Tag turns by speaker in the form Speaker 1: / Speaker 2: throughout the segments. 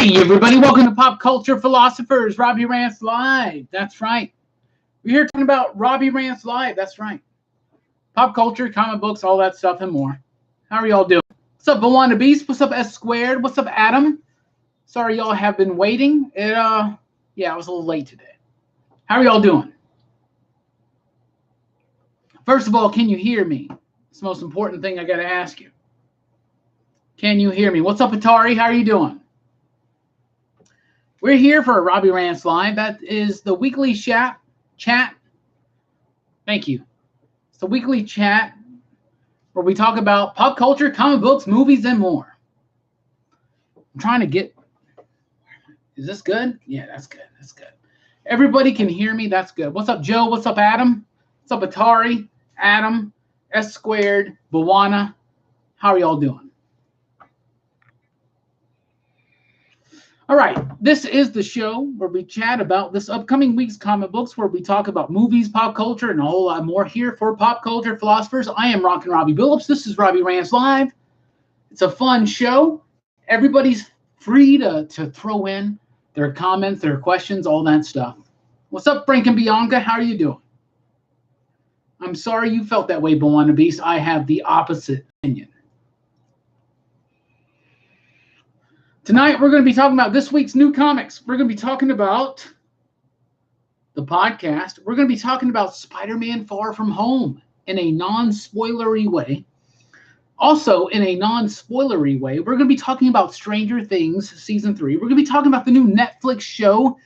Speaker 1: Hey, everybody, welcome to Pop Culture Philosophers, Robbie Rants Live. That's right. We're here talking about Robbie Rants Live. That's right. Pop culture, comic books, all that stuff and more. How are y'all doing? What's up, Bawana Beast? What's up, S Squared? What's up, Adam? Sorry y'all have been waiting. I was a little late today. How are y'all doing? First of all, can you hear me? It's the most important thing I got to ask you. Can you hear me? What's up, Atari? How are you doing? We're here for Robbie Rants Live. That is the weekly chat. Thank you. It's the weekly chat where we talk about pop culture, comic books, movies, and more. I'm trying to get... Is this good? Yeah, that's good. That's good. Everybody can hear me. That's good. What's up, Joe? What's up, Adam? What's up, Atari? Adam? S Squared? Bawana? How are y'all doing? All right, this is the show where we chat about this upcoming week's comic books, where we talk about movies, pop culture, and a whole lot more here for Pop Culture Philosophers. I am Rockin Robbie Billups. This is Robbie Rants Live. It's a fun show. Everybody's free to throw in their comments, their questions, all that stuff. What's up, Frank and Bianca? How are you doing? I'm sorry you felt that way, Bawana Beast. I have the opposite opinion. Tonight, we're going to be talking about this week's new comics. We're going to be talking about the podcast. We're going to be talking about Spider-Man Far From Home in a non-spoilery way. Also, in a non-spoilery way, we're going to be talking about Stranger Things Season 3. We're going to be talking about the new Netflix show,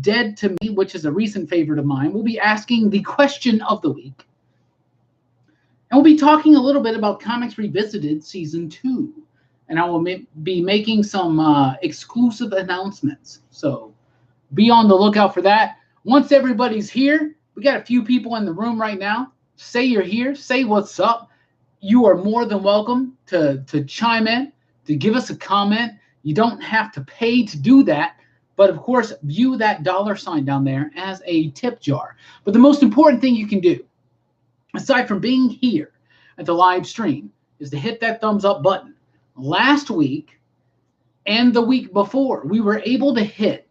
Speaker 1: Dead to Me, which is a recent favorite of mine. We'll be asking the question of the week. And we'll be talking a little bit about Comics Revisited Season 2. And I will be making some exclusive announcements. So be on the lookout for that. Once everybody's here, we got a few people in the room right now. Say you're here. Say what's up. You are more than welcome to chime in, to give us a comment. You don't have to pay to do that. But, of course, view that $ down there as a tip jar. But the most important thing you can do, aside from being here at the live stream, is to hit that thumbs up button. Last week and the week before, we were able to hit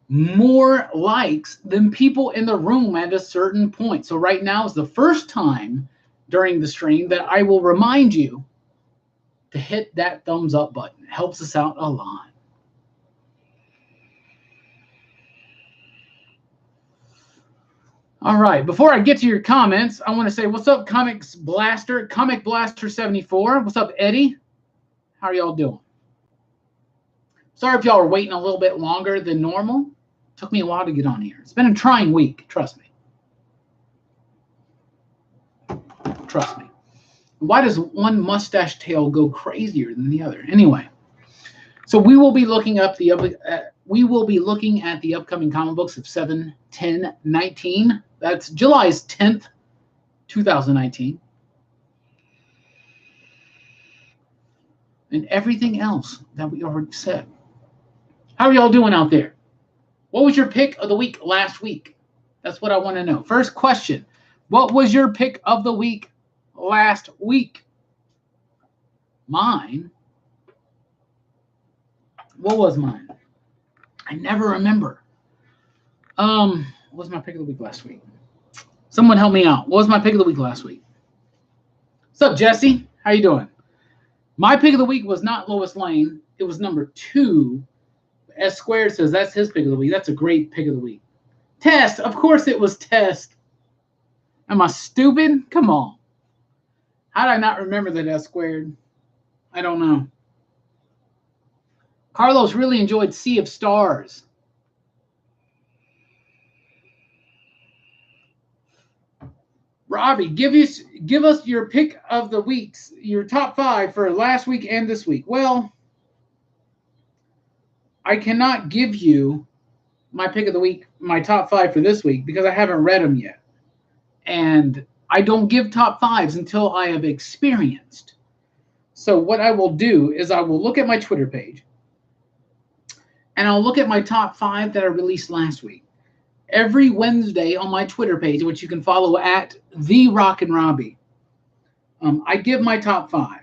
Speaker 1: more likes than people in the room at a certain point. So right now is the first time during the stream that I will remind you to hit that thumbs up button. It helps us out a lot. All right, before I get to your comments, I want to say, what's up, Comic Blaster 74? What's up, Eddie? How are y'all doing? Sorry if y'all are waiting a little bit longer than normal. It took me a while to get on here. It's been a trying week, trust me. Trust me. Why does one mustache tail go crazier than the other? Anyway, so we will be looking at the upcoming comic books of 7/10/19. That's July's 10th, 2019. And everything else that we already said. How are y'all doing out there? What was your pick of the week last week? That's what I want to know. First question. What was your pick of the week last week? Mine? What was mine? I never remember. What was my pick of the week last week? Someone help me out. What was my pick of the week last week? What's up, Jesse? How you doing? My pick of the week was not Lois Lane. It was number 2. S Squared says that's his pick of the week. That's a great pick of the week. Test. Of course it was Test. Am I stupid? Come on. How did I not remember that, S Squared? I don't know. Carlos really enjoyed Sea of Stars. Robbie, give us your pick of the weeks, your top 5 for last week and this week. Well, I cannot give you my pick of the week, my top 5 for this week, because I haven't read them yet. And I don't give top 5s until I have experienced. So what I will do is I will look at my Twitter page, and I'll look at my top 5 that I released last week. Every Wednesday on my Twitter page, which you can follow at the Rockin Robbie, I give my top 5,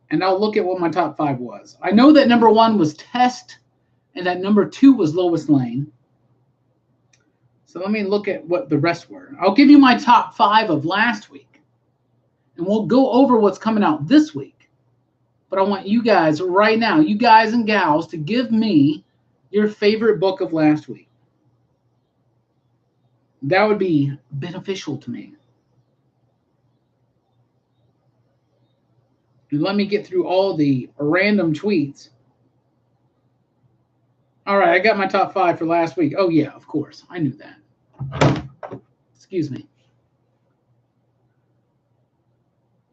Speaker 1: and I'll look at what my top 5 was. I know that number 1 was Test and that number 2 was Lois Lane. So let me look at what the rest were. I'll give you my top 5 of last week, and we'll go over what's coming out this week. But I want you guys right now, you guys and gals, to give me your favorite book of last week. That would be beneficial to me. And let me get through all the random tweets. All right, I got my top 5 for last week. Oh, yeah, of course. I knew that. Excuse me.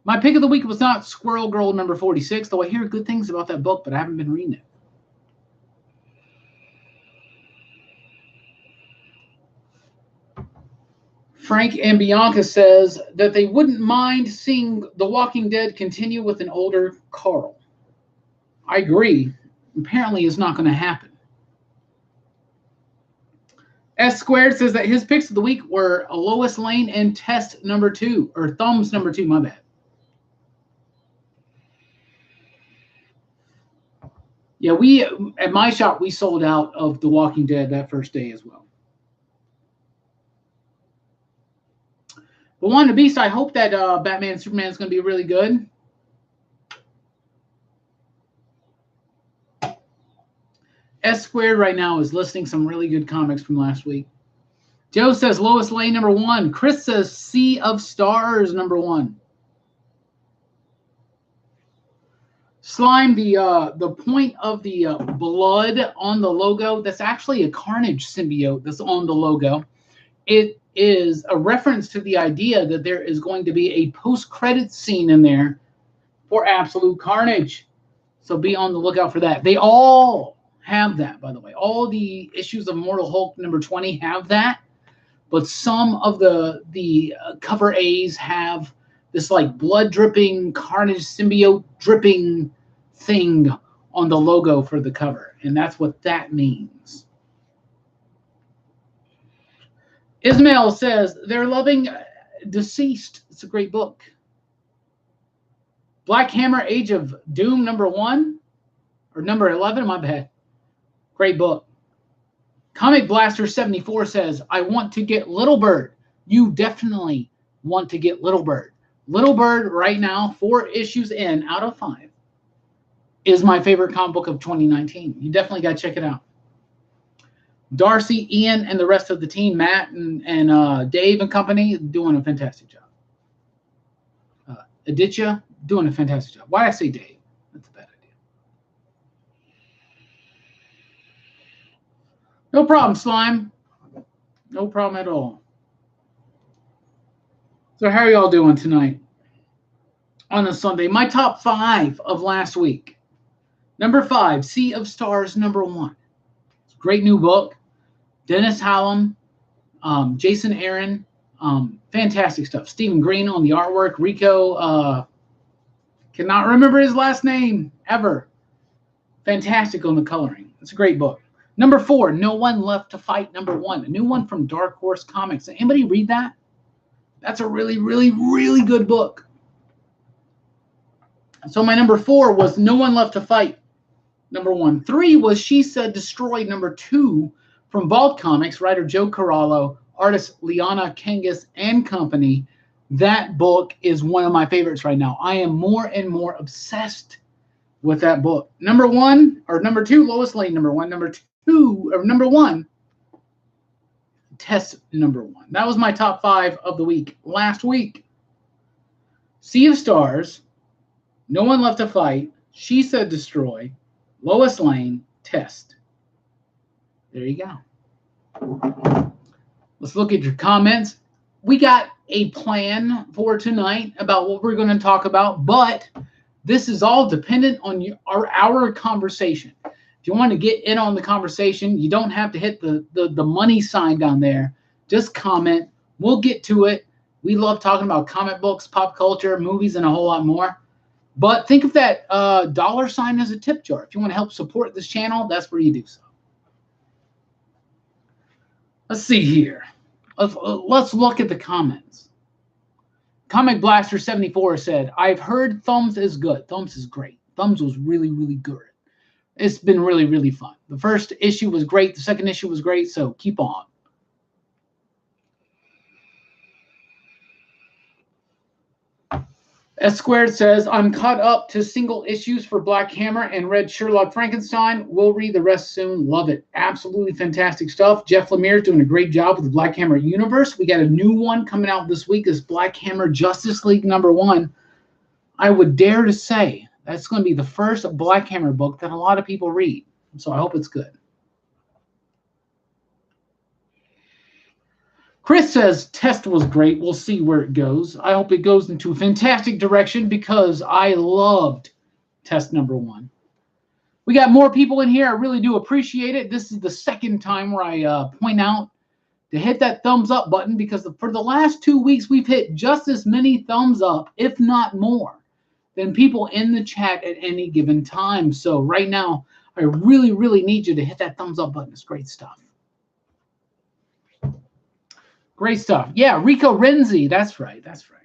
Speaker 1: My pick of the week was not Squirrel Girl number 46, though I hear good things about that book, but I haven't been reading it. Frank and Bianca says that they wouldn't mind seeing The Walking Dead continue with an older Carl. I agree. Apparently, it's not going to happen. S Squared says that his picks of the week were Lois Lane and Test number 2, or Thumbs number 2, my bad. Yeah, at my shop, we sold out of The Walking Dead that first day as well. But One the Beast, I hope that Batman Superman is going to be really good. S Squared right now is listing some really good comics from last week. Joe says Lois Lane number 1. Chris says Sea of Stars number 1. Slime, the point of the blood on the logo, that's actually a Carnage symbiote that's on the logo. It is a reference to the idea that there is going to be a post-credit scene in there for Absolute Carnage. So be on the lookout for that. They all have that, by the way. All the issues of Immortal Hulk number 20 have that, but some of the cover A's have this like blood dripping Carnage symbiote dripping thing on the logo for the cover, and that's what that means. Ismail says they're loving Deceased. It's a great book. Black Hammer Age of Doom number 1 or number 11, my bad. Great book. Comic Blaster 74 says, I want to get Little Bird. You definitely want to get Little Bird. Little Bird right now, 4 issues in out of 5, is my favorite comic book of 2019. You definitely got to check it out. Darcy, Ian, and the rest of the team, Matt and Dave and company, doing a fantastic job. Aditya, doing a fantastic job. Why did I say Dave? That's a bad idea. No problem, Slime. No problem at all. So how are y'all doing tonight on a Sunday? My top 5 of last week. Number 5, Sea of Stars number 1. It's a great new book. Dennis Hallam, Jason Aaron, fantastic stuff. Stephen Green on the artwork. Rico, cannot remember his last name ever. Fantastic on the coloring. It's a great book. Number 4, No One Left to Fight number 1. A new one from Dark Horse Comics. Anybody read that? That's a really, really, really good book. So my number 4 was No One Left to Fight number 1. 3 was She Said Destroyed number 2 from Bald Comics, writer Joe Corallo, artist Liana Kangas and company. That book is one of my favorites right now. I am more and more obsessed with that book. Number 1 or number 2, Lois Lane number 1. Number 2 or number 1, Test number 1. That was my top 5 of the week last week. Sea of Stars, No One Left to Fight, She Said Destroy, Lois Lane, Test. There you go. Let's look at your comments. We got a plan for tonight about what we're going to talk about, but this is all dependent on our conversation. If you want to get in on the conversation, you don't have to hit the money sign down there. Just comment. We'll get to it. We love talking about comic books, pop culture, movies, and a whole lot more. But think of that dollar sign as a tip jar. If you want to help support this channel, that's where you do so. Let's see here. Let's look at the comments. Comic Blaster 74 said, I've heard Thumbs is good. Thumbs is great. Thumbs was really, really good. It's been really, really fun. The first issue was great. The second issue was great. So keep on. S Squared says, I'm caught up to single issues for Black Hammer and read Sherlock Frankenstein. We'll read the rest soon. Love it. Absolutely fantastic stuff. Jeff Lemire is doing a great job with the Black Hammer universe. We got a new one coming out this week. Is Black Hammer Justice League #1. I would dare to say that's going to be the first Black Hammer book that a lot of people read. So I hope it's good. Chris says, test was great. We'll see where it goes. I hope it goes into a fantastic direction because I loved test #1. We got more people in here. I really do appreciate it. This is the second time where I point out to hit that thumbs up button because for the last 2 weeks, we've hit just as many thumbs up, if not more, than people in the chat at any given time. So right now, I really, really need you to hit that thumbs up button. It's great stuff. Great stuff. Yeah, Rico Renzi. That's right. That's right.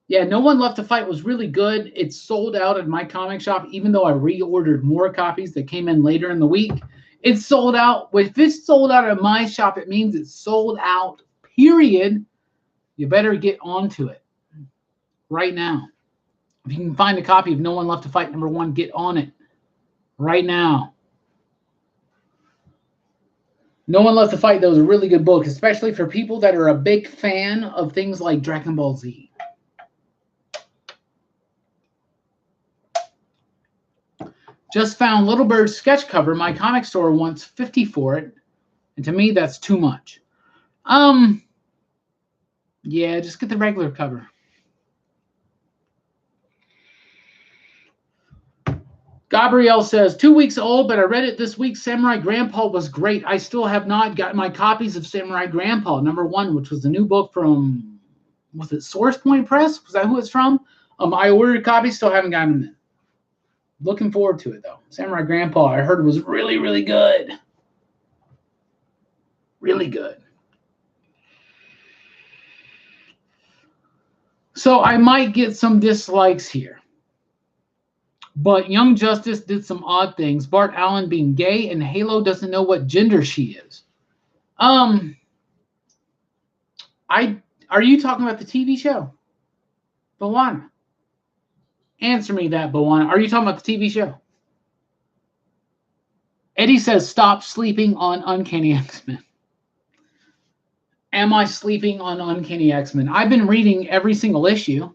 Speaker 1: Yeah, No One Left to Fight was really good. It's sold out at my comic shop, even though I reordered more copies that came in later in the week. It's sold out. If it's sold out at my shop, it means it's sold out, period. You better get onto it right now. If you can find a copy of No One Left to Fight #1, get on it right now. No One Left to Fight, though, is a really good book, especially for people that are a big fan of things like Dragon Ball Z. Just found Little Bird's sketch cover. My comic store wants $50 for it, and to me, that's too much. Yeah, just get the regular cover. Gabrielle says, 2 weeks old, but I read it this week. Samurai Grandpa was great. I still have not got my copies of Samurai Grandpa #1, which was the new book from, was it Source Point Press? Was that who it's from? I ordered a copy, still haven't gotten them in. Looking forward to it, though. Samurai Grandpa, I heard, was really, really good. Really good. So I might get some dislikes here. But Young Justice did some odd things. Bart Allen being gay, and Halo doesn't know what gender she is. Are you talking about the TV show? Bawana. Answer me that, Bawana. Are you talking about the TV show? Eddie says, stop sleeping on Uncanny X-Men. Am I sleeping on Uncanny X-Men? I've been reading every single issue.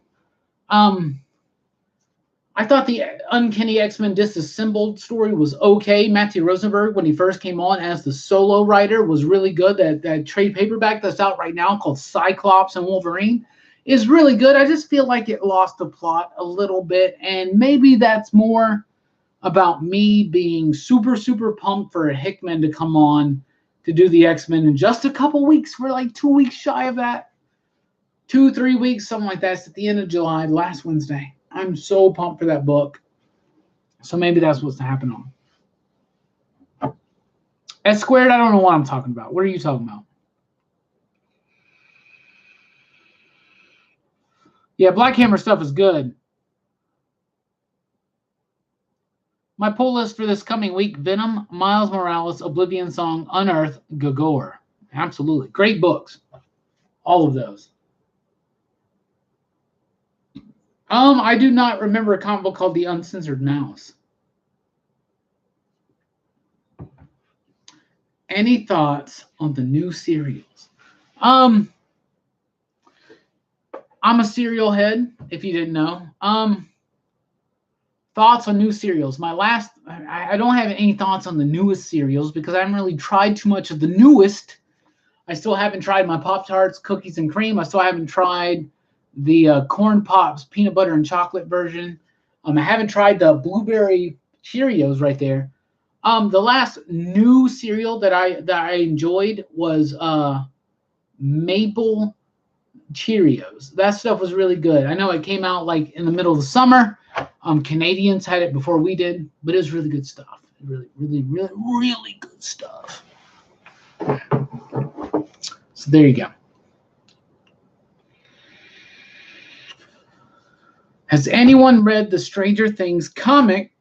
Speaker 1: I thought the Uncanny X-Men Disassembled story was okay. Matthew Rosenberg, when he first came on as the solo writer, was really good. That trade paperback that's out right now called Cyclops and Wolverine is really good. I just feel like it lost the plot a little bit, and maybe that's more about me being super, super pumped for Hickman to come on to do the X-Men in just a couple weeks. We're like 2 weeks shy of that. 2-3 weeks, something like that. It's at the end of July, last Wednesday. I'm so pumped for that book. So maybe that's what's happening on. S Squared, I don't know what I'm talking about. What are you talking about? Yeah, Black Hammer stuff is good. My pull list for this coming week: Venom, Miles Morales, Oblivion Song, Unearth, Gagor. Absolutely. Great books. All of those. I do not remember a comic book called The Uncensored Mouse. Any thoughts on the new serials? I'm a serial head, if you didn't know. Thoughts on new serials. I don't have any thoughts on the newest serials because I haven't really tried too much of the newest. I still haven't tried my Pop-Tarts, cookies and cream. I still haven't tried the Corn Pops peanut butter and chocolate version. I haven't tried the blueberry Cheerios right there. The last new cereal that I enjoyed was maple Cheerios. That stuff was really good. I know it came out like in the middle of the summer. Canadians had it before we did, but it was really good stuff. Really, really, really, really good stuff. So there you go. Has anyone read the Stranger Things comic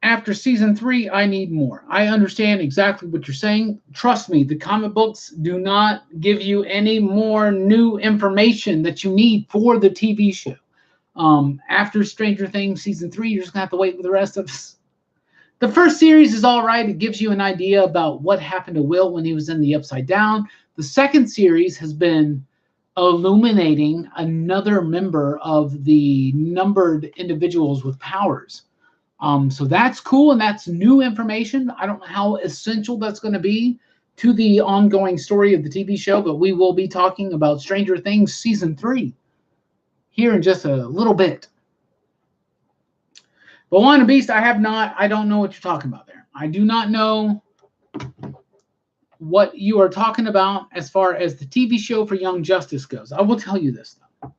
Speaker 1: after season 3, I need more. I understand exactly what you're saying. Trust me, the comic books do not give you any more new information that you need for the TV show. After Stranger Things season 3, you're just gonna have to wait for the rest of us. The first series is all right. It gives you an idea about what happened to Will when he was in the Upside Down. The second series has been illuminating another member of the numbered individuals with powers. So that's cool, and that's new information. I don't know how essential that's going to be to the ongoing story of the TV show, but we will be talking about Stranger Things season 3 here in just a little bit. But Wanda Beast, I don't know what you're talking about there. I do not know what you are talking about as far as the TV show for Young Justice goes. I will tell you this, though.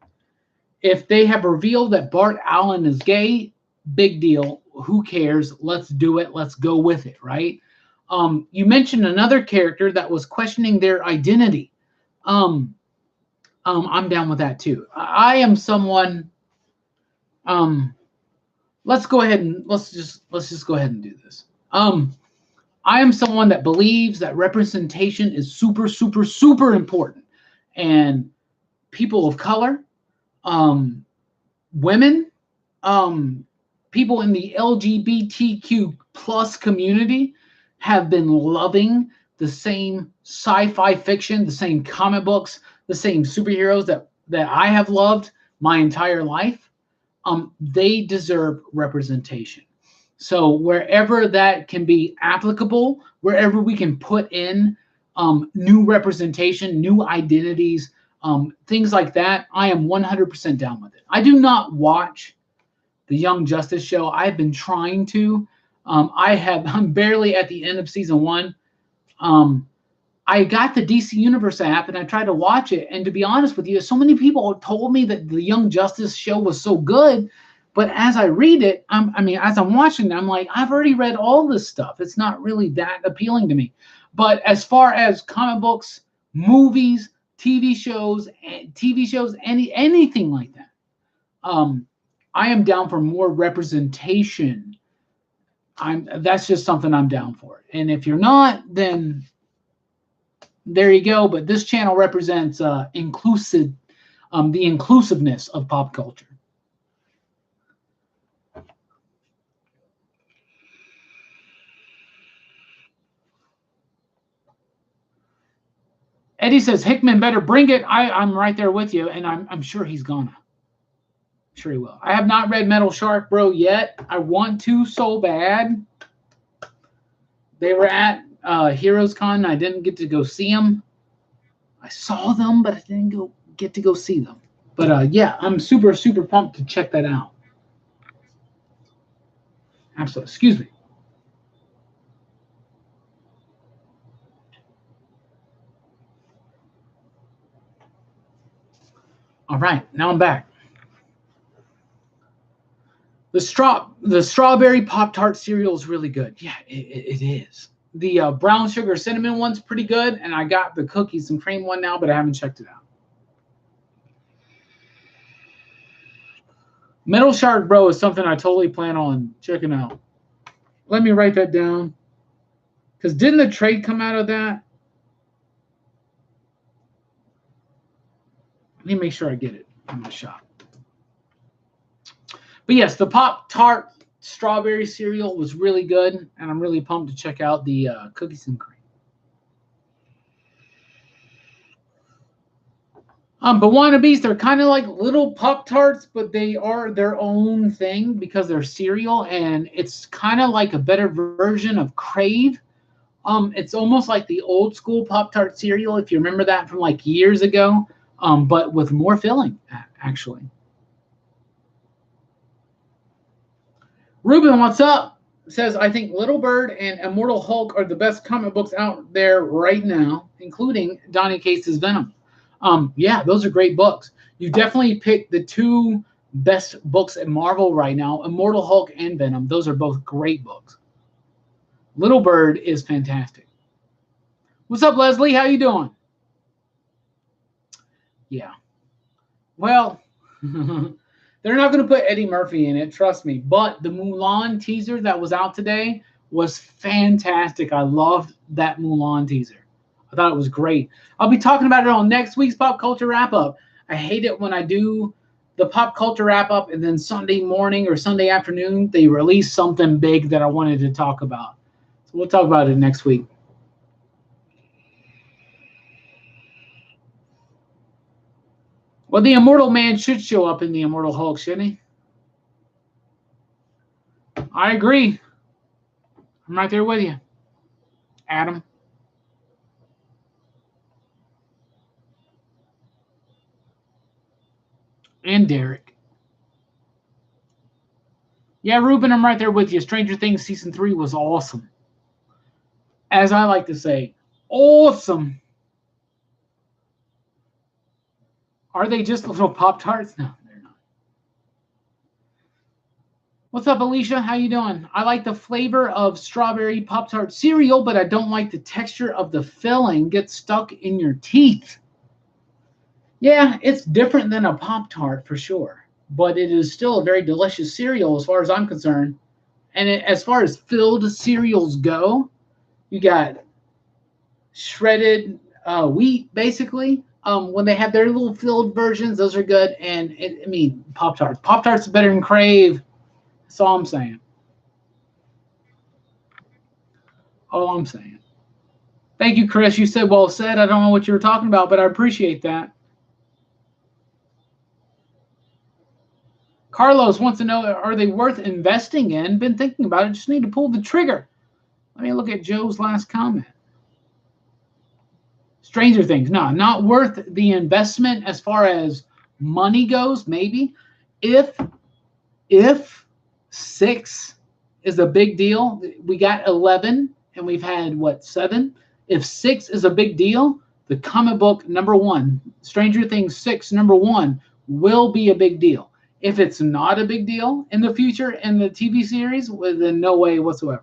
Speaker 1: If they have revealed that Bart Allen is gay, big deal. Who cares? Let's do it. Let's go with it, right? You mentioned another character that was questioning their identity. I'm down with that too. I am someone. Let's go ahead and let's just go ahead and do this. I am someone that believes that representation is super, super, super important, and people of color, women, people in the LGBTQ plus community have been loving the same sci-fi fiction, the same comic books, the same superheroes that I have loved my entire life. They deserve representation. So wherever that can be applicable, wherever we can put in new representation, new identities, things like that, I am 100% down with it. I do not watch the Young Justice show. I've been trying to. I'm barely at the end of season 1. I got the DC Universe app and I tried to watch it. And to be honest with you, so many people told me that the Young Justice show was so good. But as I read it, as I'm watching it, I'm like, I've already read all this stuff. It's not really that appealing to me. But as far as comic books, movies, TV shows, anything like that, I am down for more representation. That's just something I'm down for. And if you're not, then there you go. But this channel represents the inclusiveness of pop culture. Eddie says Hickman better bring it. I'm right there with you, and I'm sure he's gonna. Sure he will. I have not read Metal Shark Bro yet. I want to so bad. They were at Heroes Con. I didn't get to go see them. I saw them, but I didn't get to go see them. But yeah, I'm super, super pumped to check that out. Absolutely. Excuse me. All right, now I'm back. The strawberry Pop-Tart cereal is really good. Yeah, it is. The brown sugar cinnamon one's pretty good, and I got the cookies and cream one now, but I haven't checked it out. Metal Shark Bro is something I totally plan on checking out. Let me write that down. Because didn't the trade come out of that? Let me make sure I get it in my shop. But yes, the Pop-Tart strawberry cereal was really good, and I'm really pumped to check out the cookies and cream. But wannabes, they're kind of like little Pop-Tarts, but they are their own thing because they're cereal, and it's kind of like a better version of Crave. It's almost like the old school Pop-Tart cereal, if you remember that from like years ago, but with more filling, actually. Ruben, what's up? Says, I think Little Bird and Immortal Hulk are the best comic books out there right now, including Donny Cates' Venom. Yeah, those are great books. You definitely picked the two best books at Marvel right now, Immortal Hulk and Venom. Those are both great books. Little Bird is fantastic. What's up, Leslie? How you doing? Yeah. Well, They're not going to put Eddie Murphy in it, trust me. But the Mulan teaser that was out today was fantastic. I loved that Mulan teaser. I thought it was great. I'll be talking about it on next week's Pop Culture Wrap-Up. I hate it when I do the Pop Culture Wrap-Up and then Sunday morning or Sunday afternoon, they release something big that I wanted to talk about. So we'll talk about it next week. Well, the Immortal Man should show up in the Immortal Hulk, shouldn't he? I agree. I'm right there with you, Adam. And Derek. Yeah, Ruben, I'm right there with you. Stranger Things Season 3 was awesome. As I like to say, awesome. Are they just little Pop-Tarts? No, they're not. What's up, Alicia? How you doing? I like the flavor of strawberry Pop-Tart cereal, but I don't like the texture of the filling. Gets stuck in your teeth. Yeah, it's different than a Pop-Tart for sure, but it is still a very delicious cereal as far as I'm concerned. And as far as filled cereals go, you got shredded wheat, basically. When they have their little filled versions, those are good. And Pop-Tarts. Pop-Tarts are better than Crave. That's all I'm saying. All I'm saying. Thank you, Chris. You said well said. I don't know what you were talking about, but I appreciate that. Carlos wants to know, are they worth investing in? Been thinking about it. Just need to pull the trigger. Let me look at Joe's last comment. Stranger Things. No, not worth the investment as far as money goes, maybe. If 6 is a big deal, we got 11 and we've had, 7? If 6 is a big deal, the comic book number 1, Stranger Things 6 number 1, will be a big deal. If it's not a big deal in the future in the TV series, well, then no way whatsoever.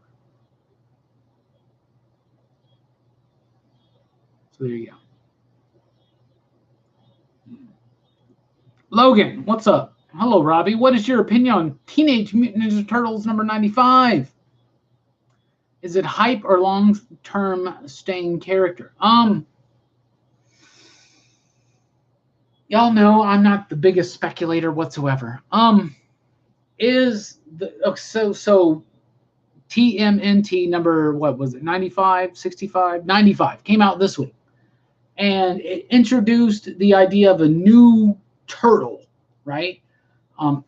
Speaker 1: So there you go. Logan, what's up? Hello, Robbie. What is your opinion on Teenage Mutant Ninja Turtles number 95? Is it hype or long-term staying character? Y'all know I'm not the biggest speculator whatsoever. So TMNT number, what was it, 95, 65, 95 came out this week. And it introduced the idea of a new turtle, right?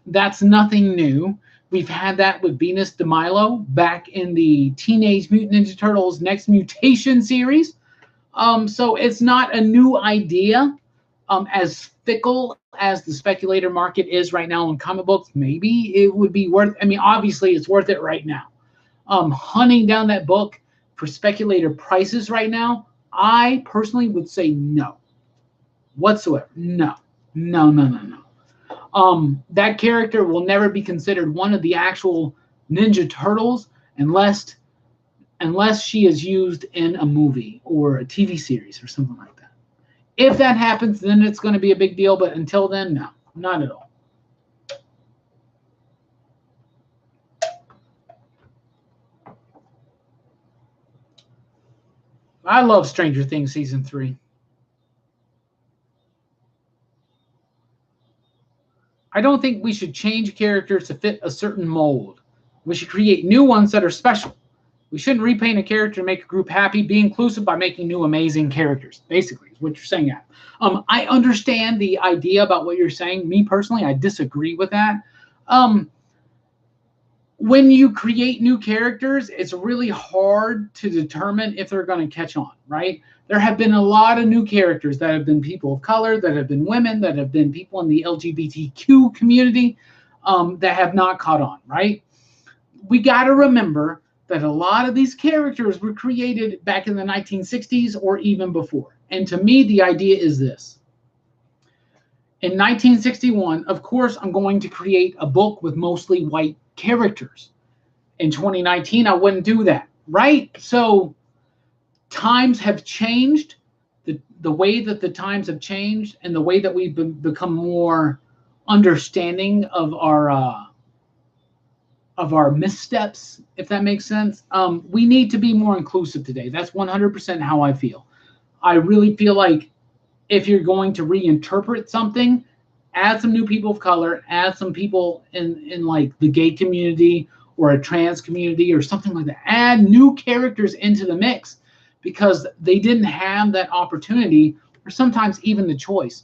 Speaker 1: That's nothing new. We've had that with Venus de Milo back in the Teenage Mutant Ninja Turtles Next Mutation series. So it's not a new idea. As fickle as the speculator market is right now in comic books, maybe it would be worth, obviously it's worth it right now. Hunting down that book for speculator prices right now, I personally would say no. Whatsoever. No. That character will never be considered one of the actual Ninja Turtles unless she is used in a movie or a TV series or something like that. If that happens, then it's going to be a big deal. But until then, no, not at all. I love Stranger Things Season 3. I don't think we should change characters to fit a certain mold. We should create new ones that are special. We shouldn't repaint a character to make a group happy. Be inclusive by making new amazing characters, basically, is what you're saying. I understand the idea about what you're saying. Me personally, I disagree with that. When you create new characters, it's really hard to determine if they're going to catch on, right? There have been a lot of new characters that have been people of color, that have been women, that have been people in the LGBTQ community that have not caught on, right? We got to remember that a lot of these characters were created back in the 1960s or even before. And to me, the idea is this. In 1961, of course, I'm going to create a book with mostly white characters. In 2019, I wouldn't do that, right? So times have changed. The way that the times have changed and the way that we've become more understanding of our missteps, if that makes sense. We need to be more inclusive today. That's 100% how I feel. I really feel like if you're going to reinterpret something, add some new people of color, add some people in like the gay community or a trans community or something like that. Add new characters into the mix because they didn't have that opportunity or sometimes even the choice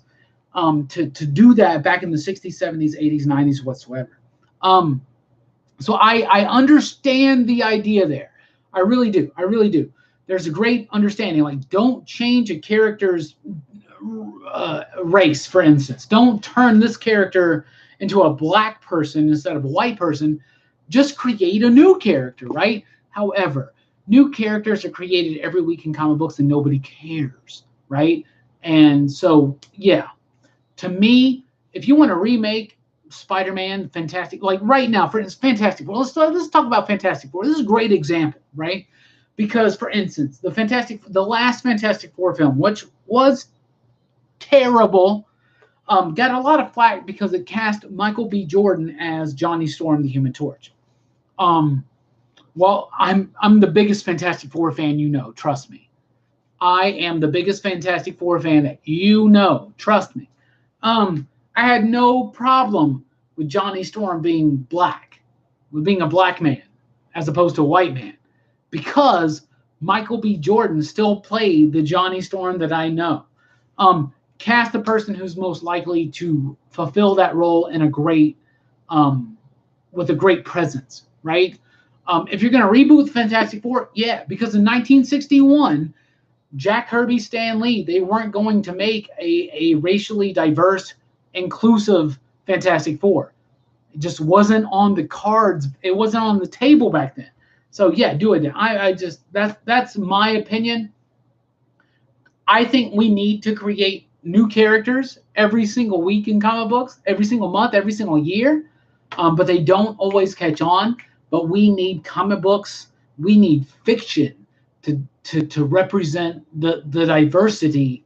Speaker 1: to do that back in the 60s, 70s, 80s, 90s, whatsoever. So I understand the idea there. I really do. I really do. There's a great understanding. Like, don't change a character's race, for instance. Don't turn this character into a black person instead of a white person. Just create a new character, right? However, new characters are created every week in comic books and nobody cares, right? And so, yeah, to me, if you want to remake Spider-Man, Fantastic, like right now, for instance, Fantastic Four. Let's talk about Fantastic Four. This is a great example, right? Because, for instance, the last Fantastic Four film, which was terrible, got a lot of flack because it cast Michael B. Jordan as Johnny Storm, the Human Torch. Well, I'm the biggest Fantastic Four fan you know. Trust me, I am the biggest Fantastic Four fan that you know. Trust me. I had no problem with Johnny Storm being black, with being a black man, as opposed to a white man, because Michael B. Jordan still played the Johnny Storm that I know. Cast the person who's most likely to fulfill that role in a great, with a great presence, right? If you're going to reboot the Fantastic Four, yeah, because in 1961, Jack Kirby, Stan Lee, they weren't going to make a racially diverse, inclusive Fantastic Four. It just wasn't on the cards. It wasn't on the table back then. So yeah, do it. That's my opinion. I think we need to create new characters every single week in comic books, every single month, every single year. But they don't always catch on. But we need comic books. We need fiction to represent the diversity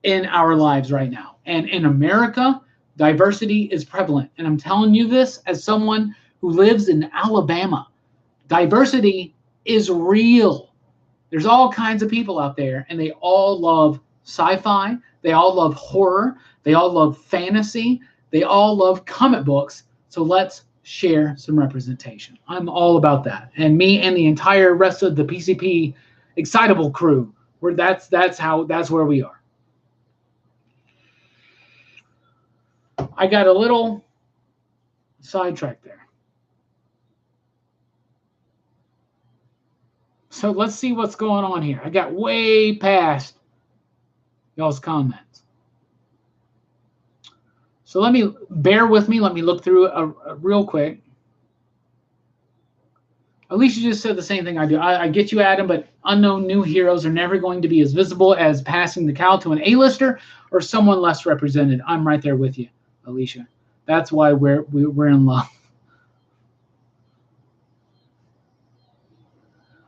Speaker 1: in our lives right now. And in America, diversity is prevalent. And I'm telling you this as someone who lives in Alabama. Diversity is real. There's all kinds of people out there, and they all love sci-fi. They all love horror. They all love fantasy. They all love comic books. So let's share some representation. I'm all about that. And me and the entire rest of the PCP Excitable crew, that's where we are. I got a little sidetracked there. So let's see what's going on here. I got way past y'all's comments. So bear with me. Let me look through a real quick. Alicia just said the same thing I do. I get you, Adam, but unknown new heroes are never going to be as visible as passing the cow to an A-lister or someone less represented. I'm right there with you, Alicia. That's why we're in love.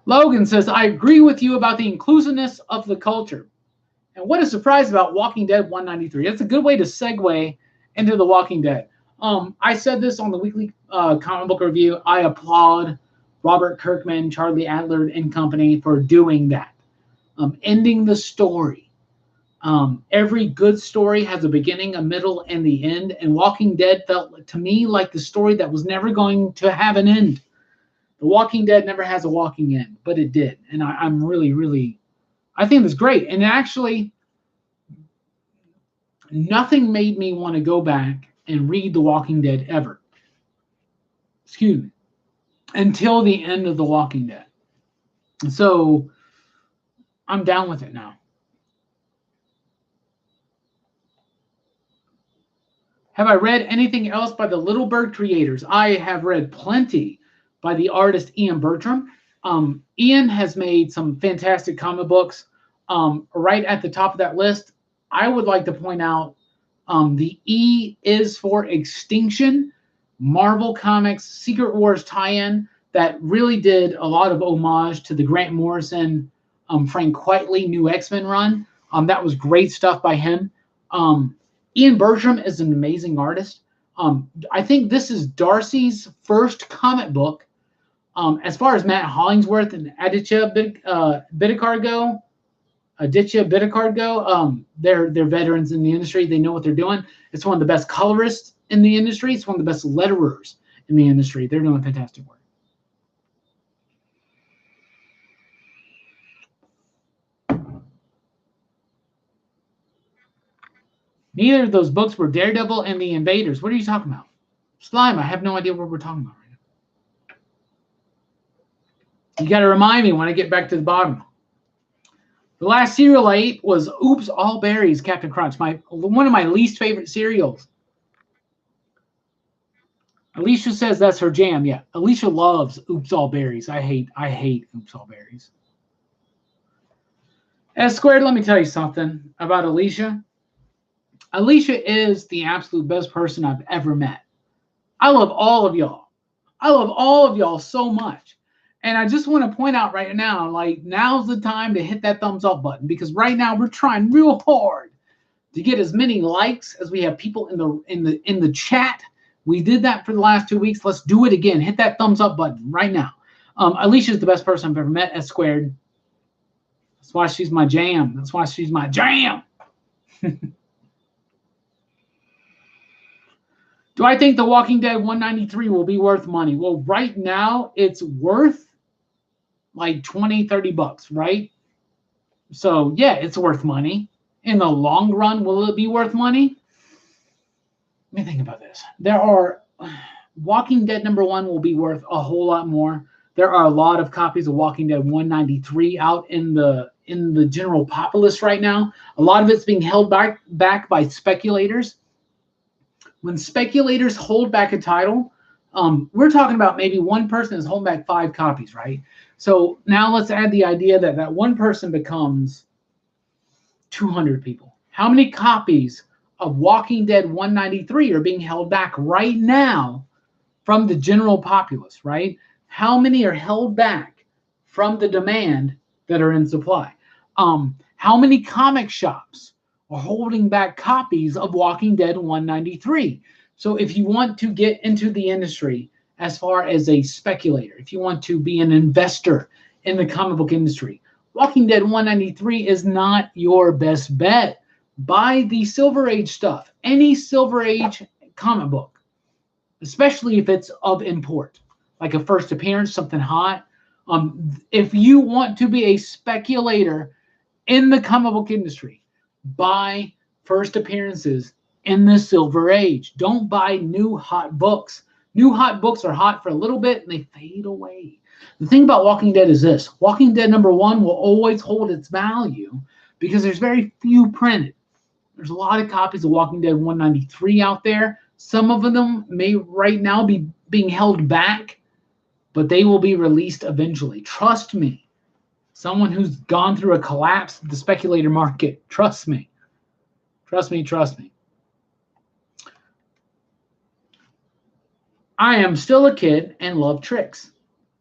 Speaker 1: Logan says, I agree with you about the inclusiveness of the culture. And what a surprise about Walking Dead 193. That's a good way to segue into The Walking Dead. I said this on the weekly comic book review. I applaud Robert Kirkman, Charlie Adler, and company for doing that. Ending the story. Every good story has a beginning, a middle, and the end. And Walking Dead felt to me like the story that was never going to have an end. The Walking Dead never has a walking end, but it did. And I'm really, really, I think it's great. And actually, nothing made me want to go back and read The Walking Dead ever. Excuse me. Until the end of The Walking Dead. So I'm down with it now. Have I read anything else by the Little Bird creators? I have read plenty by the artist Ian Bertram. Ian has made some fantastic comic books. Right at the top of that list, I would like to point out the E is for Extinction, Marvel Comics Secret Wars tie-in that really did a lot of homage to the Grant Morrison, Frank Quitely new X-Men run. That was great stuff by him. Ian Bertram is an amazing artist. I think this is Darcy's first comic book. As far as Matt Hollingsworth and Aditya Bidikar go, they're veterans in the industry. They know what they're doing. It's one of the best colorists in the industry. It's one of the best letterers in the industry. They're doing fantastic work. Neither of those books were Daredevil and the Invaders. What are you talking about? Slime, I have no idea what we're talking about right now. You got to remind me when I get back to the bottom. The last cereal I ate was Oops All Berries, Captain Crunch. One of my least favorite cereals. Alicia says that's her jam. Yeah, Alicia loves Oops All Berries. I hate Oops All Berries. S squared, let me tell you something about Alicia. Alicia is the absolute best person I've ever met. I love all of y'all. I love all of y'all so much. And I just want to point out right now, like, now's the time to hit that thumbs up button, because right now we're trying real hard to get as many likes as we have people in the chat. We did that for the last 2 weeks. Let's do it again. Hit that thumbs up button right now. Alicia's the best person I've ever met, S squared. That's why she's my jam. That's why she's my jam. Do I think The Walking Dead 193 will be worth money? Well, right now it's worth like 20, 30 bucks, right? So yeah, it's worth money. In the long run, will it be worth money? Let me think about this. Walking Dead #1 will be worth a whole lot more. There are a lot of copies of Walking Dead 193 out in the general populace right now. A lot of it's being held back by speculators. When speculators hold back a title, we're talking about maybe one person is holding back 5 copies, right? So now let's add the idea that one person becomes 200 people. How many copies of Walking Dead 193 are being held back right now from the general populace, right? How many are held back from the demand that are in supply? How many comic shops are holding back copies of Walking Dead 193? So if you want to get into the industry as far as a speculator, if you want to be an investor in the comic book industry, Walking Dead 193 is not your best bet. Buy the Silver Age stuff, any Silver Age comic book, especially if it's of import, like a first appearance, something hot. If you want to be a speculator in the comic book industry, buy first appearances in the Silver Age. Don't buy new hot books. New hot books are hot for a little bit and they fade away. The thing about Walking Dead is this. Walking Dead #1 will always hold its value because there's very few printed. There's a lot of copies of Walking Dead 193 out there. Some of them may right now be being held back, but they will be released eventually. Trust me. Someone who's gone through a collapse of the speculator market. Trust me. Trust me, trust me. I am still a kid and love tricks.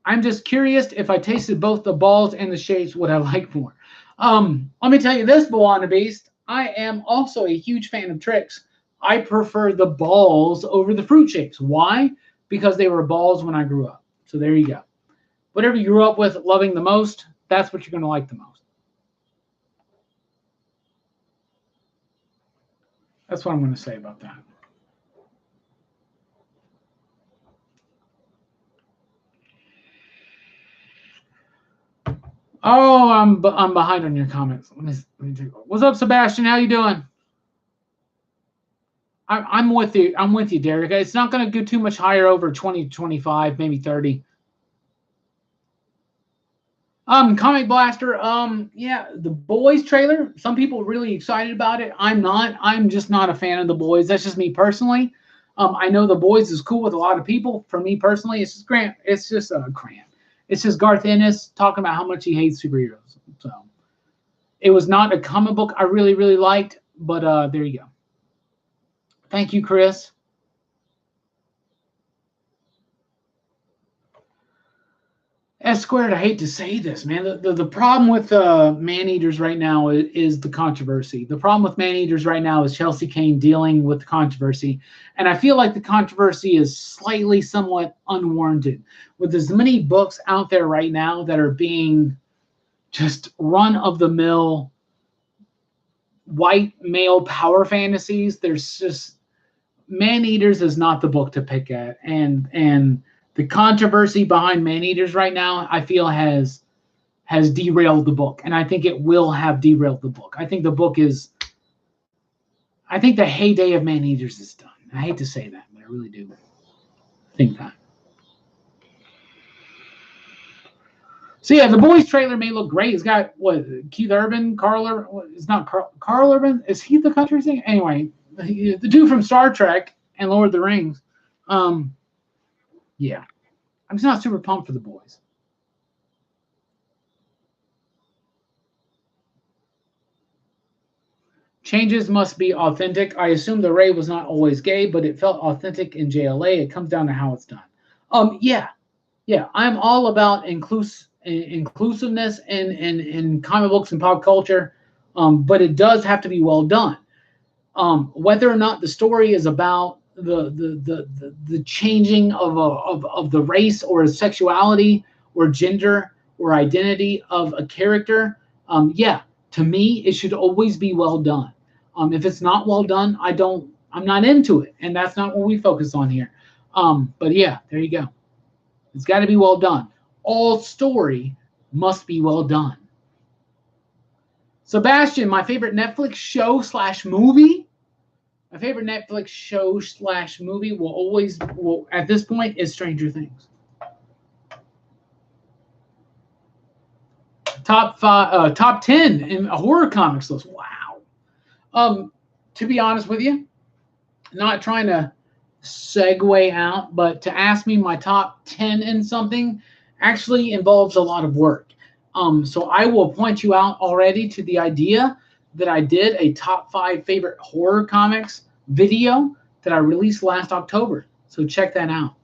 Speaker 1: I'm just curious if I tasted both the balls and the shapes, what I like more. Let me tell you this, Moana Beast. I am also a huge fan of tricks. I prefer the balls over the fruit shapes. Why? Because they were balls when I grew up. So there you go. Whatever you grew up with loving the most, that's what you're going to like the most. That's what I'm going to say about that. Oh, I'm behind on your comments. Let me take a look. What's up, Sebastian? How you doing? I'm with you. I'm with you, Derek. It's not going to go too much higher over 20, 25, maybe 30. Comic Blaster. Yeah, the Boys trailer. Some people are really excited about it. I'm not. I'm just not a fan of the Boys. That's just me personally. I know the Boys is cool with a lot of people. For me personally, it's just Grant. It's just Grant. It's just Garth Ennis talking about how much he hates superheroes. So it was not a comic book I really, really liked, but there you go. Thank you, Chris. S squared, I hate to say this, man. The problem with man-eaters right now is the controversy. The problem with man-eaters right now is Chelsea Kane dealing with the controversy. And I feel like the controversy is slightly somewhat unwarranted. With as many books out there right now that are being just run-of-the-mill white male power fantasies, there's just Man-Eaters is not the book to pick at. And the controversy behind Man-Eaters right now, I feel has derailed the book, and I think it will have derailed the book. I think the heyday of Man-Eaters is done. I hate to say that, but I really do think that. So yeah, the Boys trailer may look great. It's got what, Keith Urban, Carl Urban. It's not Carl Urban. Is he the country singer? Anyway, the dude from Star Trek and Lord of the Rings. Yeah, I'm just not super pumped for the Boys. Changes must be authentic. I assume the Ray was not always gay, but it felt authentic in JLA. It comes down to how it's done. Yeah. I'm all about inclusiveness in comic books and pop culture, but it does have to be well done. Whether or not the story is about the changing of the race or sexuality or gender or identity of a character, to me it should always be well done. If it's not well done, I'm not into it, and that's not what we focus on here. But yeah, there you go. It's got to be well done. All story must be well done. Sebastian, my favorite Netflix show / movie. My favorite Netflix show / movie will at this point is Stranger Things. Top 10 in a horror comics list. Wow. To be honest with you, not trying to segue out, but to ask me my top 10 in something actually involves a lot of work. So I will point you out already to the idea that I did a top 5 favorite horror comics video that I released last October. So check that out.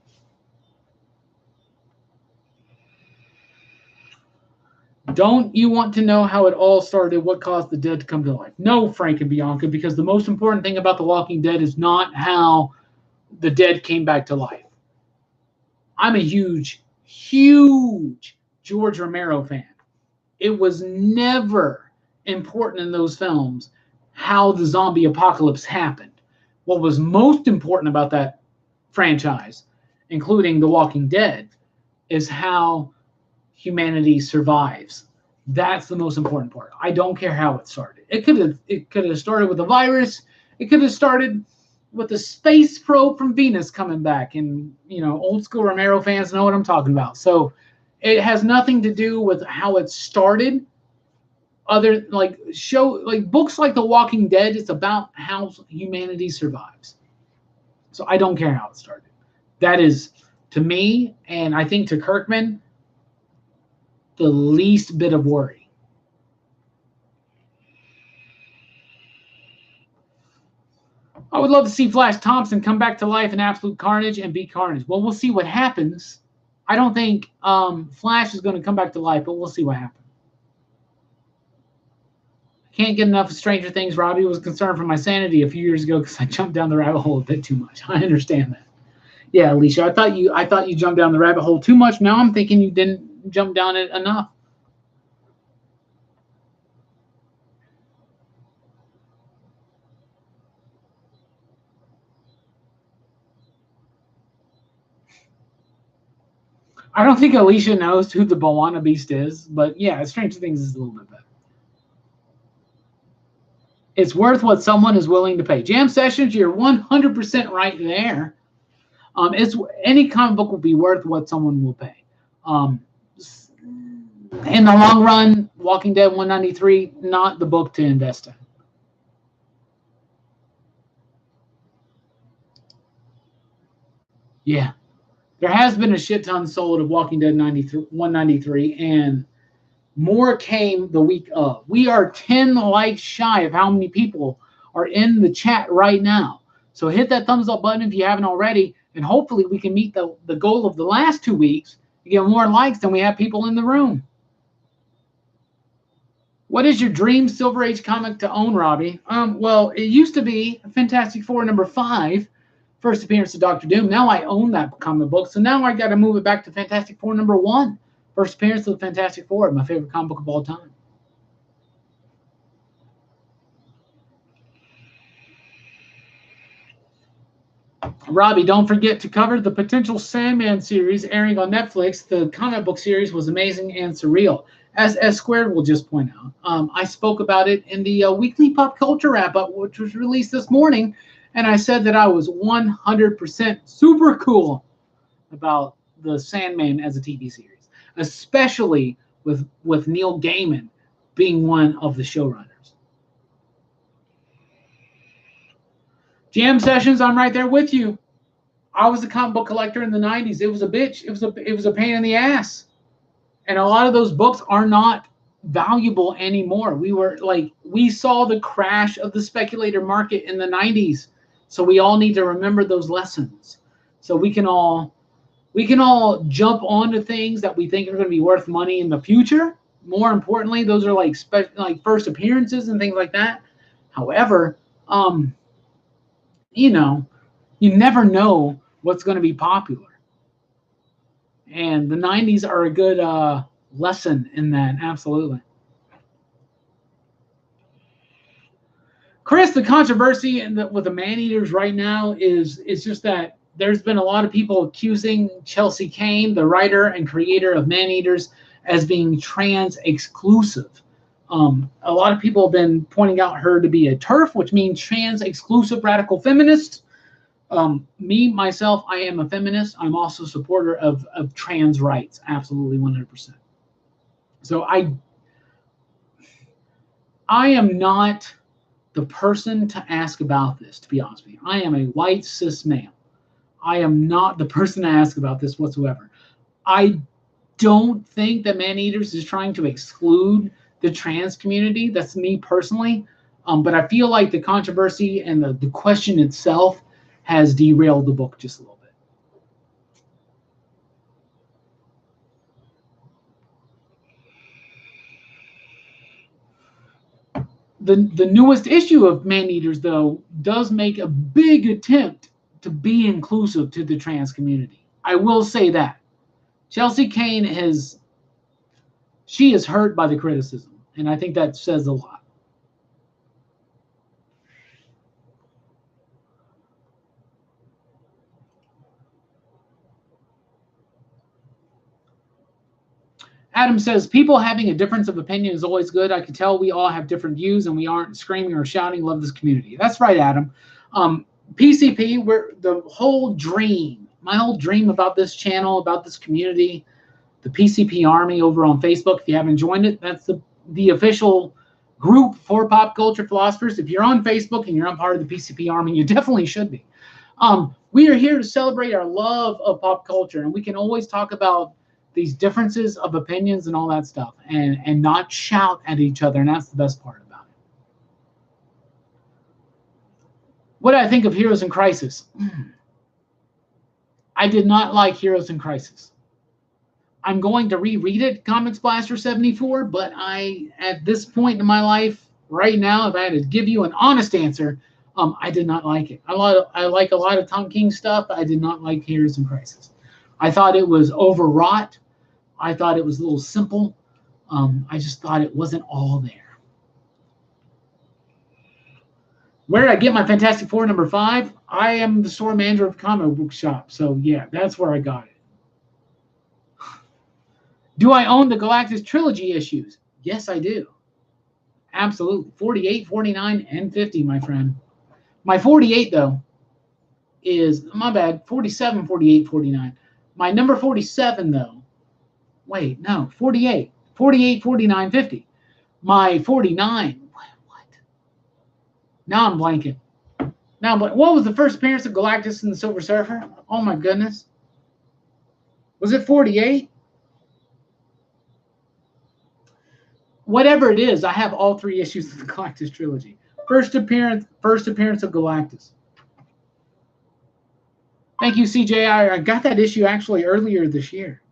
Speaker 1: Don't you want to know how it all started? What caused the dead to come to life? No, Frank and Bianca, because the most important thing about The Walking Dead is not how the dead came back to life. I'm a huge George Romero fan. It was never important in those films how the zombie apocalypse happened. What was most important about that franchise, including The Walking Dead, is how humanity survives. That's the most important part. I don't care how it started. It could have started with a virus. It could have started with a space probe from Venus coming back, and old school Romero fans know what I'm talking about. So it has nothing to do with how it started. Other books like The Walking Dead, it's about how humanity survives. So I don't care how it started. That is, to me, and I think to Kirkman, the least bit of worry. I would love to see Flash Thompson come back to life in absolute carnage and beat Carnage. Well, we'll see what happens. I don't think Flash is going to come back to life, but we'll see what happens. Can't get enough of Stranger Things. Robbie was concerned for my sanity a few years ago because I jumped down the rabbit hole a bit too much. I understand that. Yeah, Alicia, I thought you jumped down the rabbit hole too much. Now I'm thinking you didn't jump down it enough. I don't think Alicia knows who the Moana Beast is, but yeah, Stranger Things is a little bit better. It's worth what someone is willing to pay. Jam Sessions, you're 100% right there. Any comic book will be worth what someone will pay. In the long run, Walking Dead 193, not the book to invest in. Yeah. There has been a shit ton sold of Walking Dead 193, and more came the week of. We are 10 likes shy of how many people are in the chat right now. So hit that thumbs up button if you haven't already, and hopefully we can meet the goal of the last 2 weeks You get more likes than we have people in the room. What is your dream Silver Age comic to own, Robbie? Well, it used to be Fantastic Four #5, first appearance of Doctor Doom. Now I own that comic book, so now I got to move it back to Fantastic Four #1, first appearance of the Fantastic Four, my favorite comic book of all time. Robbie, don't forget to cover the potential Sandman series airing on Netflix. The comic book series was amazing and surreal. As S Squared will just point out, I spoke about it in the weekly pop culture wrap-up, which was released this morning, and I said that I was 100% super cool about the Sandman as a TV series, especially with Neil Gaiman being one of the showrunners. Jam sessions, I'm right there with you. I was a comic book collector in the 90s. It was a bitch. It was a pain in the ass. And a lot of those books are not valuable anymore. We saw the crash of the speculator market in the 90s. So we all need to remember those lessons. So we can all jump onto things that we think are going to be worth money in the future. More importantly, those are like first appearances and things like that. However, you never know what's going to be popular. And the 90s are a good lesson in that, absolutely. Chris, the controversy with the man-eaters right now is just that there's been a lot of people accusing Chelsea Cain, the writer and creator of Man-Eaters, as being trans-exclusive. A lot of people have been pointing out her to be a TERF, which means trans-exclusive radical feminist. Myself, I am a feminist. I'm also a supporter of trans rights, absolutely 100%. So I am not the person to ask about this, to be honest with you. I am a white cis male. I am not the person to ask about this whatsoever. I don't think that Man-Eaters is trying to exclude the trans community. That's me personally. But I feel like the controversy and the question itself has derailed the book just a little bit. The newest issue of Man-Eaters, though, does make a big attempt to be inclusive to the trans community. I will say that. Chelsea Cain is hurt by the criticism, and I think that says a lot. Adam says, people having a difference of opinion is always good. I can tell we all have different views and we aren't screaming or shouting, love this community. That's right, Adam. PCP, my whole dream about this channel, about this community, the PCP Army over on Facebook, if you haven't joined it, that's the official group for pop culture philosophers. If you're on Facebook and you're not part of the PCP Army, you definitely should be. We are here to celebrate our love of pop culture, and we can always talk about these differences of opinions and all that stuff, and not shout at each other, and that's the best part about it. What do I think of Heroes in Crisis? I did not like Heroes in Crisis. I'm going to reread it, Comics Blaster 74, but at this point in my life, right now, if I had to give you an honest answer, I did not like it. I like a lot of Tom King stuff, but I did not like Heroes in Crisis. I thought it was overwrought. I thought it was a little simple. I just thought it wasn't all there. Where did I get my Fantastic Four #5? I am the store manager of a comic book shop. So, yeah, that's where I got it. Do I own the Galactus Trilogy issues? Yes, I do. Absolutely. 48, 49, and 50, my friend. My 48, though, is, my bad, 47, 48, 49. My number 47, though, wait, no, 48, 49, 50. My 49, what? Now I'm blanking. What was the first appearance of Galactus and the Silver Surfer? Oh my goodness. Was it 48? Whatever it is, I have all 3 issues of the Galactus trilogy. First appearance of Galactus. Thank you, CJ. I got that issue actually earlier this year.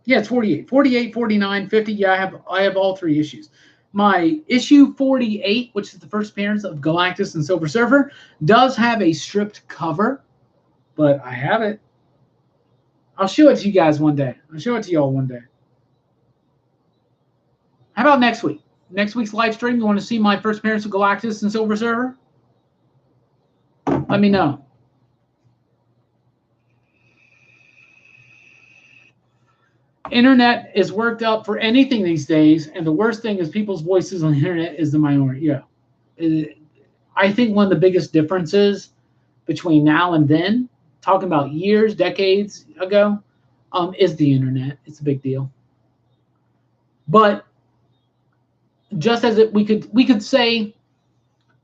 Speaker 1: Yeah, it's 48. 48, 49, 50. Yeah, I have all three issues. My issue 48, which is the first appearance of Galactus and Silver Surfer, does have a stripped cover, but I have it. I'll show it to you guys one day. I'll show it to y'all one day. How about next week? Next week's live stream, you want to see my first appearance of Galactus and Silver Surfer? Let me know. Internet is worked up for anything these days, and the worst thing is people's voices on the internet is the minority. Yeah. I think one of the biggest differences between now and then, talking about years, decades ago, is the internet. It's a big deal. But just as we could say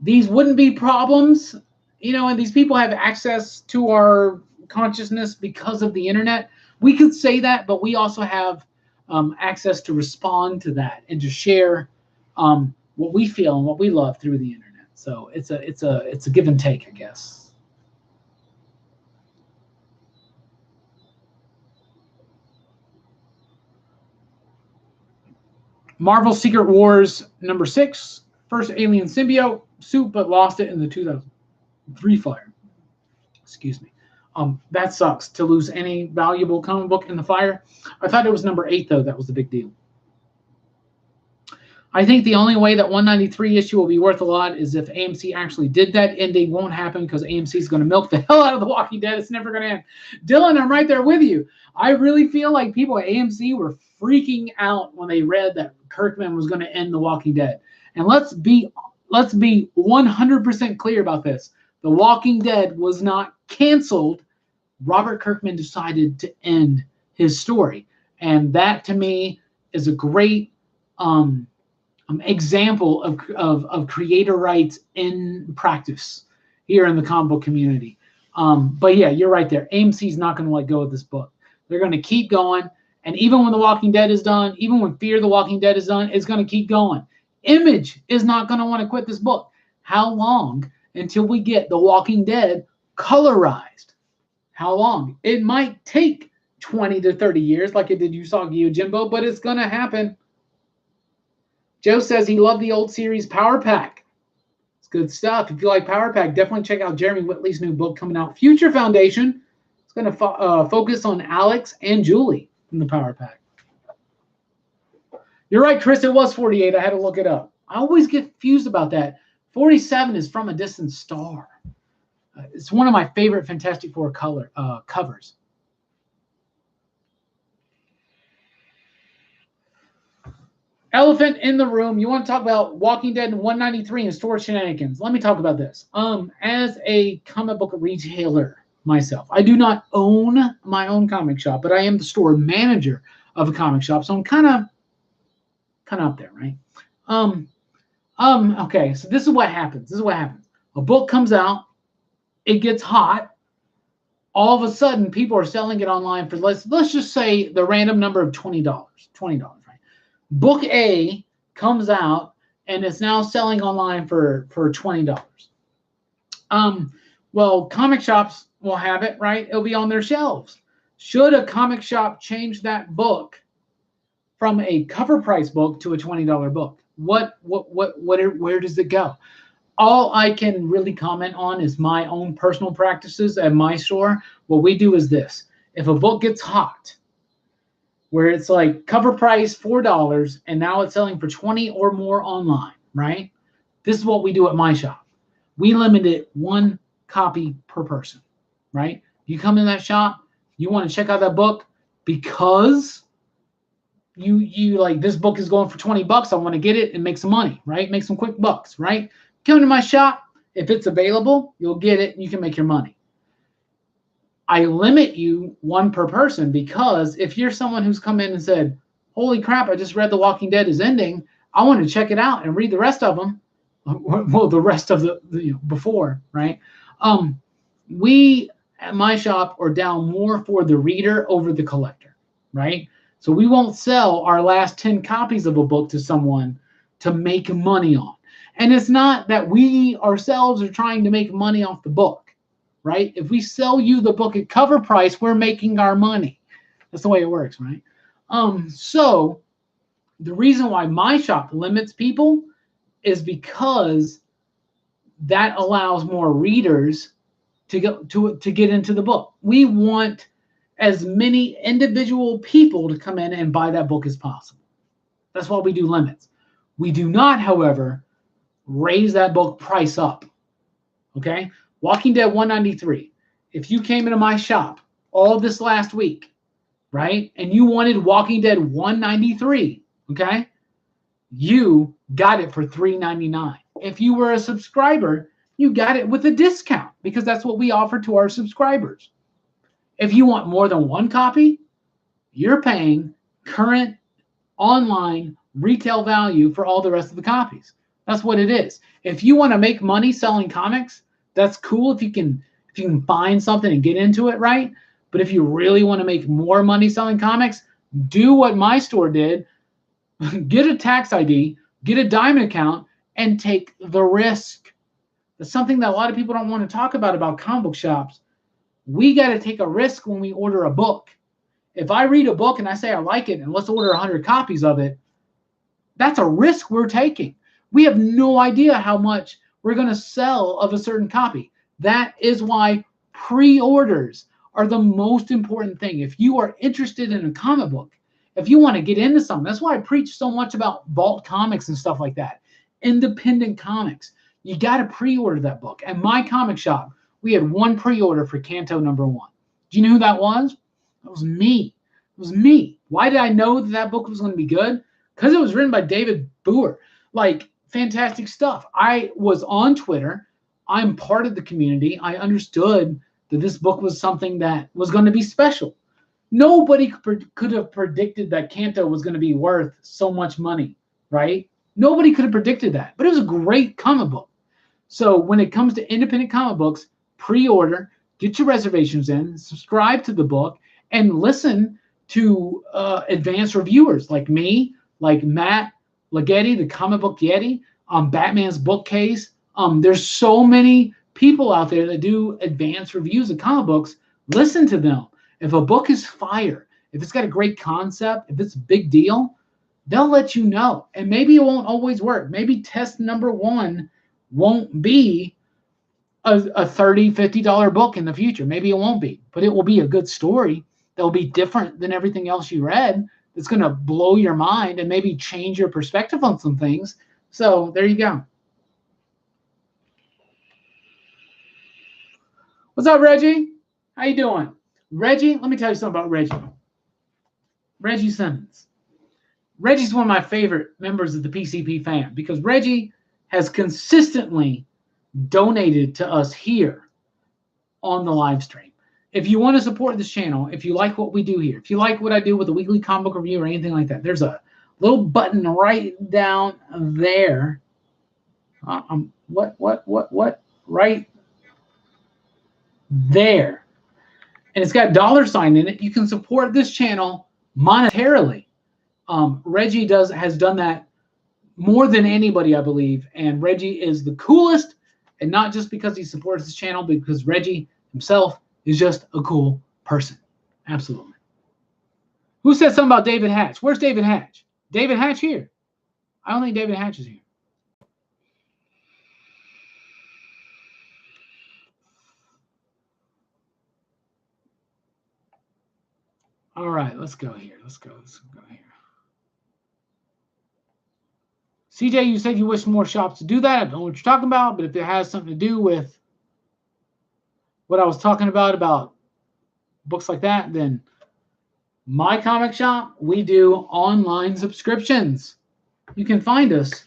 Speaker 1: these wouldn't be problems, and these people have access to our consciousness because of the internet. We could say that, but we also have access to respond to that and to share what we feel and what we love through the internet. So it's a give and take, I guess. Marvel Secret Wars #6, first alien symbiote suit, but lost it in the 2003 fire. Excuse me. That sucks to lose any valuable comic book in the fire. I thought it was #8 though. That was the big deal. I think the only way that 193 issue will be worth a lot is if AMC actually did that. Ending won't happen because AMC is going to milk the hell out of The Walking Dead. It's never going to end. Dylan, I'm right there with you. I really feel like people at AMC were freaking out when they read that Kirkman was going to end The Walking Dead. And let's be 100% clear about this. The Walking Dead was not canceled. Robert Kirkman decided to end his story. And that, to me, is a great example of creator rights in practice here in the comic book community. But yeah, you're right there. AMC's not going to let go of this book. They're going to keep going. And even when The Walking Dead is done, even when Fear the Walking Dead is done, it's going to keep going. Image is not going to want to quit this book. How long until we get The Walking Dead colorized? How long? It might take 20 to 30 years like it did Usagi Yojimbo, but it's going to happen. Joe says he loved the old series Power Pack. It's good stuff. If you like Power Pack, definitely check out Jeremy Whitley's new book coming out, Future Foundation. It's going to focus on Alex and Julie from the Power Pack. You're right, Chris. It was 48. I had to look it up. I always get confused about that. 47 is From a Distant Star. It's one of my favorite Fantastic Four covers. Elephant in the room. You want to talk about Walking Dead and 193 and store shenanigans. Let me talk about this. As a comic book retailer myself, I do not own my own comic shop, but I am the store manager of a comic shop. So I'm kind of up there, right? Okay, so this is what happens. A book comes out, it gets hot. All of a sudden, people are selling it online for let's just say the random number of $20. $20, right? Book A comes out and it's now selling online for $20. Well, comic shops will have it, right? It'll be on their shelves. Should a comic shop change that book from a cover price book to a $20 book? Where does it go? All I can really comment on is my own personal practices at my store. What we do is this. If a book gets hot, where it's like cover price $4 and now it's selling for 20 or more online, right? This is what we do at my shop. We limit it 1 copy per person, right? You come in that shop, you want to check out that book because you like this book is going for $20. I want to get it and make some money, right? Make some quick bucks, right? Come to my shop. If it's available, you'll get it and you can make your money. I limit you 1 per person because if you're someone who's come in and said, holy crap, I just read The Walking Dead is ending. I want to check it out and read the rest of them. Well, the rest of the before, right? We at my shop are down more for the reader over the collector, right? So we won't sell our last 10 copies of a book to someone to make money on. And it's not that we ourselves are trying to make money off the book, right? If we sell you the book at cover price, we're making our money. That's the way it works, right? So the reason why my shop limits people is because that allows more readers to get into the book. We want as many individual people to come in and buy that book as possible. That's why we do limits. We do not, however, raise that book price up. Okay? Walking Dead 193. If you came into my shop all this last week, right, and you wanted Walking Dead 193, okay, you got it for $3.99. If you were a subscriber, you got it with a discount because that's what we offer to our subscribers. If you want more than one copy, you're paying current online retail value for all the rest of the copies. That's what it is. If you want to make money selling comics, that's cool if you can find something and get into it, right? But if you really want to make more money selling comics, do what my store did. Get a tax ID, get a diamond account, and take the risk. That's something that a lot of people don't want to talk about comic book shops. We got to take a risk when we order a book. If I read a book and I say I like it and let's order 100 copies of it, that's a risk we're taking. We have no idea how much we're going to sell of a certain copy. That is why pre-orders are the most important thing. If you are interested in a comic book, if you want to get into something, that's why I preach so much about Vault Comics and stuff like that. Independent comics. You got to pre-order that book. At my comic shop, we had one pre-order for Canto #1. Do you know who that was? That was me. It was me. Why did I know that book was going to be good? Because it was written by David Boer. Like, fantastic stuff. I was on Twitter. I'm part of the community. I understood that this book was something that was going to be special. Nobody could have predicted that Canto was going to be worth so much money, right? Nobody could have predicted that. But it was a great comic book. So when it comes to independent comic books, pre-order, get your reservations in, subscribe to the book, and listen to advanced reviewers like me, like Matt Leggetti, the Comic Book Yeti, Batman's Bookcase. There's so many people out there that do advanced reviews of comic books. Listen to them. If a book is fire, if it's got a great concept, if it's a big deal, they'll let you know. And maybe it won't always work. Maybe test #1 won't be a $30, $50 book in the future. Maybe it won't be, but it will be a good story that will be different than everything else you read. It's going to blow your mind and maybe change your perspective on some things. So there you go. What's up, Reggie? How you doing? Reggie, let me tell you something about Reggie. Reggie Simmons. Reggie's one of my favorite members of the PCP fam because Reggie has consistently donated to us here on the live stream. If you want to support this channel, if you like what we do here, if you like what I do with the weekly comic book review or anything like that, there's a little button right down there. Right there. And it's got $sign in it. You can support this channel monetarily. Reggie has done that more than anybody, I believe. And Reggie is the coolest, and not just because he supports this channel, but because Reggie himself is just a cool person. Absolutely. Who said something about David Hatch? Where's David Hatch? David Hatch here. I don't think David Hatch is here. All right, let's go here. Let's go here. CJ, you said you wish more shops to do that. I don't know what you're talking about, but if it has something to do with what I was talking about books like that, then my comic shop, we do online subscriptions. You can find us.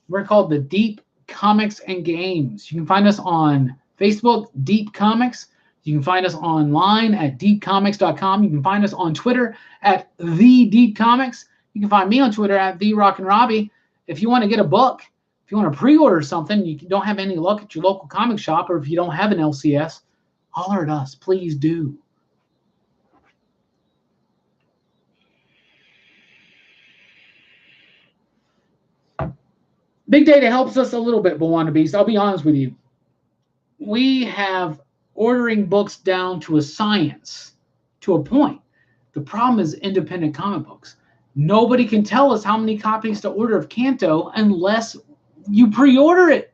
Speaker 1: We're called the Deep Comics and Games. You can find us on Facebook, Deep Comics. You can find us online at deepcomics.com. You can find us on Twitter at The Deep Comics. You can find me on Twitter at The Rockin Robbie. If you want to get a book, if you want to pre-order something, you don't have any luck at your local comic shop, or if you don't have an LCS, holler at us. Please do. Big Data helps us a little bit, Bawanda Beast. I'll be honest with you. We have ordering books down to a science, to a point. The problem is independent comic books. Nobody can tell us how many copies to order of Kanto unless you pre-order it.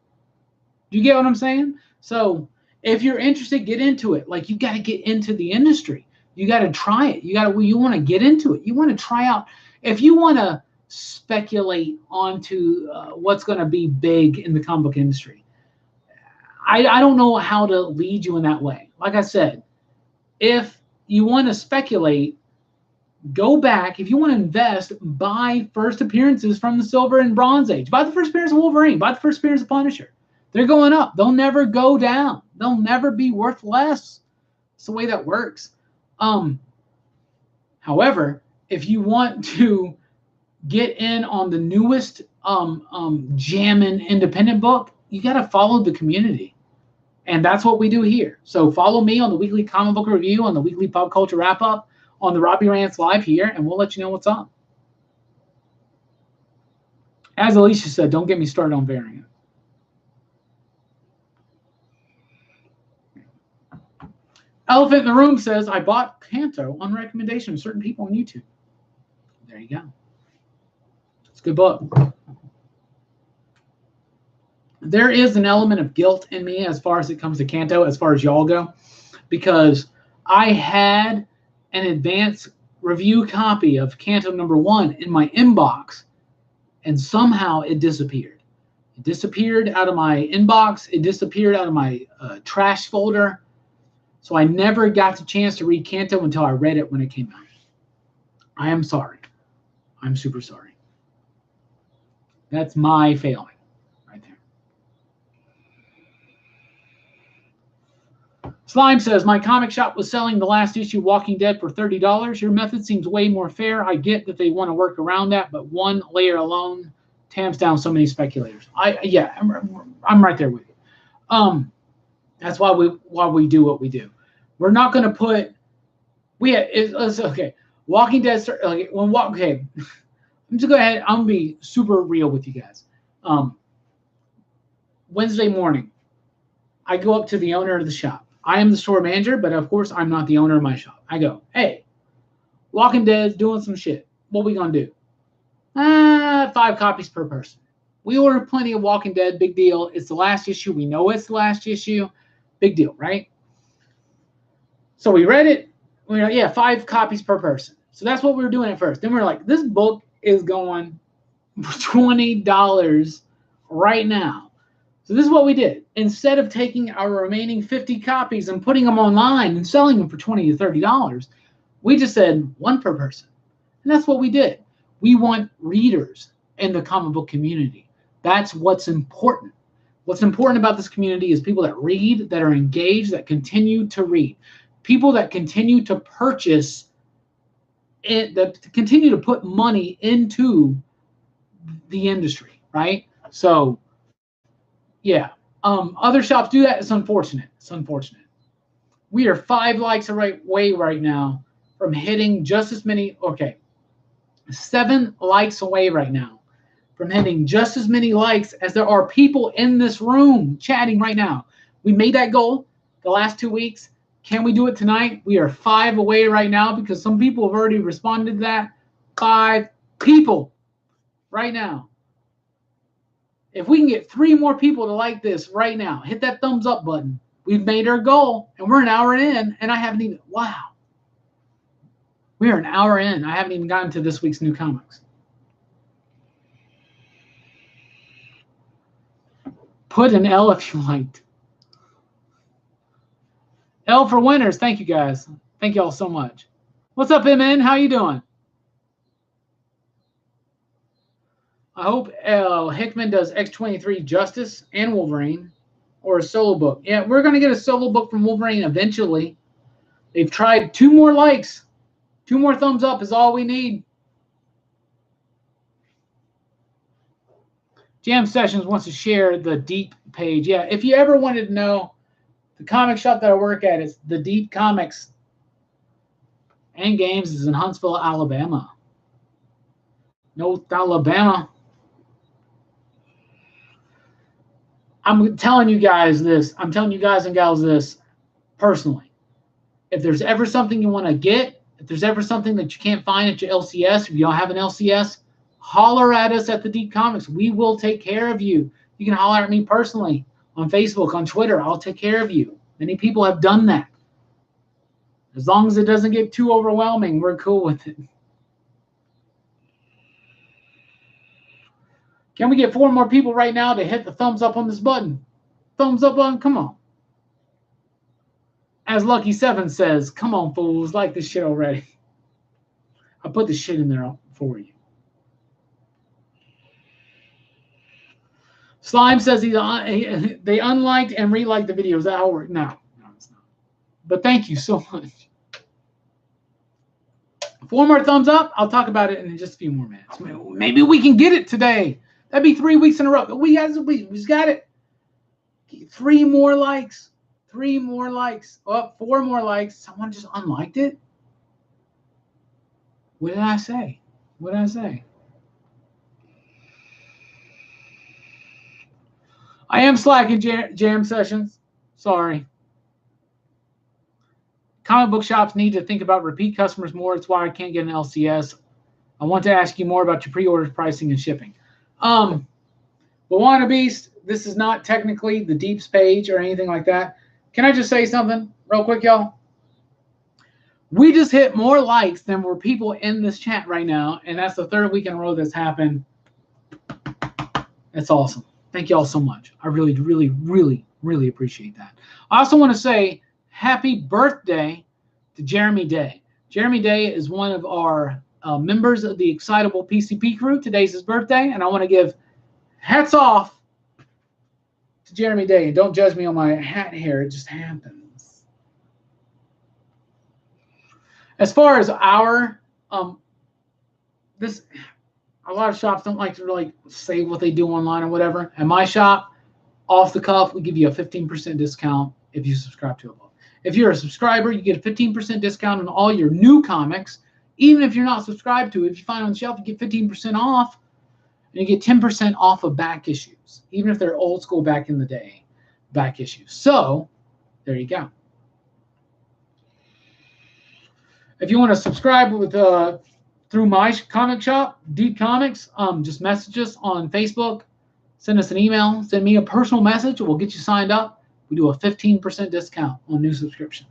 Speaker 1: You get what I'm saying? So if you're interested, get into it. Like, you got to get into the industry. You got to try it. You want to get into it. You want to try out. If you want to speculate onto what's going to be big in the comic book industry, I don't know how to lead you in that way. Like I said, if you want to speculate, go back. If you want to invest, buy first appearances from the Silver and Bronze Age. Buy the first appearance of Wolverine. Buy the first appearance of Punisher. They're going up. They'll never go down. They'll never be worth less. It's the way that works. However, if you want to get in on the newest jamming independent book, you got to follow the community. And that's what we do here. So follow me on the weekly comic book review, on the weekly pop culture wrap up, on the Robbie Rants live here, and we'll let you know what's up. As Alicia said, don't get me started on variant. Elephant in the Room says, I bought Kanto on recommendation of certain people on YouTube. There you go. It's a good book. There is an element of guilt in me as far as it comes to Kanto, as far as y'all go, because I had an advanced review copy of Kanto #1 in my inbox, and somehow it disappeared. It disappeared out of my inbox. It disappeared out of my trash folder. So I never got the chance to read Kanto until I read it when it came out. I am sorry. I'm super sorry. That's my failing right there. Slime says, my comic shop was selling the last issue Walking Dead for $30. Your method seems way more fair. I get that they want to work around that, but one layer alone tamps down so many speculators. I'm right there with you. That's why we do what we do. We're not going to put. It's okay. Walking Dead. Okay, okay. I'm just go ahead. I'm gonna be super real with you guys. Wednesday morning, I go up to the owner of the shop. I am the store manager, but of course I'm not the owner of my shop. I go, hey, Walking Dead's doing some shit. What we gonna do? 5 copies per person. We ordered plenty of Walking Dead. Big deal. It's the last issue. We know it's the last issue. Big deal, right? So we read it. We're like, yeah, 5 copies per person. So that's what we were doing at first. Then we're like, this book is going for $20 right now. So this is what we did. Instead of taking our remaining 50 copies and putting them online and selling them for $20 to $30, we just said 1 per person. And that's what we did. We want readers in the comic book community. That's what's important. What's important about this community is people that read, that are engaged, that continue to read. People that continue to purchase it, that continue to put money into the industry, right? So, yeah. Other shops do that. It's unfortunate. It's unfortunate. We are 5 likes away right now from hitting just as many, 7 likes away right now from hitting just as many likes as there are people in this room chatting right now. We made that goal the last 2 weeks. Can we do it tonight? We are 5 away right now because some people have already responded to that. 5 people right now. If we can get 3 more people to like this right now, hit that thumbs up button. We've made our goal, and we're an hour in, and I haven't even, wow. We are an hour in. I haven't even gotten to this week's new comics. Put an L if you liked. L for winners. Thank you, guys. Thank you all so much. What's up, MN? How you doing? I hope Hickman does X-23 Justice and Wolverine or a solo book. Yeah, we're going to get a solo book from Wolverine eventually. They've tried 2 more likes. 2 more thumbs up is all we need. Jam Sessions wants to share the Deep page. Yeah, if you ever wanted to know, the comic shop that I work at is the Deep Comics and Games is in Huntsville, Alabama. North Alabama. I'm telling you guys this. I'm telling you guys and gals this personally. If there's ever something you want to get If there's ever something that you can't find at your LCS, if you don't have an LCS, holler at us at the Deep Comics. We will take care of you. You can holler at me personally on Facebook, on Twitter. I'll take care of you. Many people have done that. As long as it doesn't get too overwhelming, we're cool with it. Can we get 4 more people right now to hit the thumbs up on this button? Thumbs up button, come on. As Lucky7 says, come on, fools, like this shit already. I put the shit in there for you. Slime says they unliked and reliked the videos. That all work? No, it's not. But thank you so much. 4 more thumbs up. I'll talk about it in just a few more minutes. Maybe we can get it today. That'd be 3 weeks in a row. We just got it. 3 more likes. 3 more likes. Oh, 4 more likes. Someone just unliked it. What did I say? What did I say? I am slacking jam sessions. Sorry. Comic book shops need to think about repeat customers more. It's why I can't get an LCS. I want to ask you more about your pre-order pricing and shipping. Luana Beast, this is not technically the Deeps page or anything like that. Can I just say something real quick, y'all? We just hit more likes than were people in this chat right now, and that's the 3rd week in a row that's happened. That's awesome. Thank you all so much. I really, really, really, really appreciate that. I also want to say happy birthday to Jeremy Day. Jeremy Day is one of our members of the Excitable PCP crew. Today's his birthday, and I want to give hats off to Jeremy Day. And don't judge me on my hat hair. It just happens. As far as our a lot of shops don't like to really say what they do online or whatever. At my shop, off the cuff, we give you a 15% discount if you subscribe to a book. If you're a subscriber, you get a 15% discount on all your new comics. Even if you're not subscribed to it, if you find it on the shelf, you get 15% off. And you get 10% off of back issues, even if they're old school back in the day back issues. So there you go. If you want to subscribe with through my comic shop, Deep Comics, just message us on Facebook, send us an email, send me a personal message, we'll get you signed up. We do a 15% discount on new subscriptions.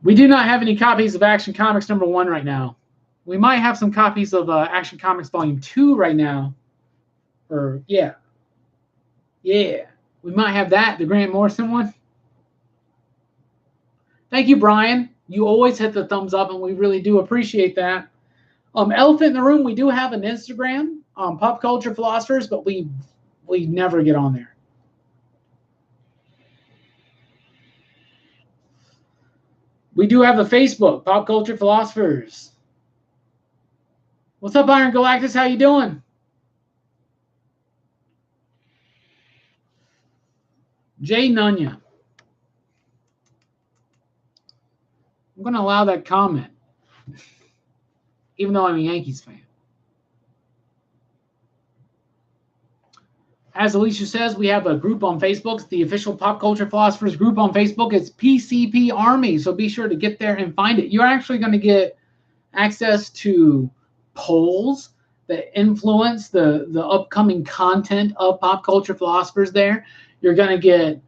Speaker 1: We do not have any copies of Action Comics #1 right now. We might have some copies of Action Comics Volume 2 right now. Yeah. We might have that, the Grant Morrison one. Thank you, Brian. You always hit the thumbs up, and we really do appreciate that. Elephant in the Room, we do have an Instagram, Pop Culture Philosophers, but we never get on there. We do have a Facebook, Pop Culture Philosophers. What's up, Iron Galactus? How you doing? Jay Nunya. I'm going to allow that comment, even though I'm a Yankees fan. As Alicia says, we have a group on Facebook. It's the official Pop Culture Philosophers group on Facebook. It's PCP Army, so be sure to get there and find it. You're actually going to get access to polls that influence the upcoming content of Pop Culture Philosophers there. You're going to get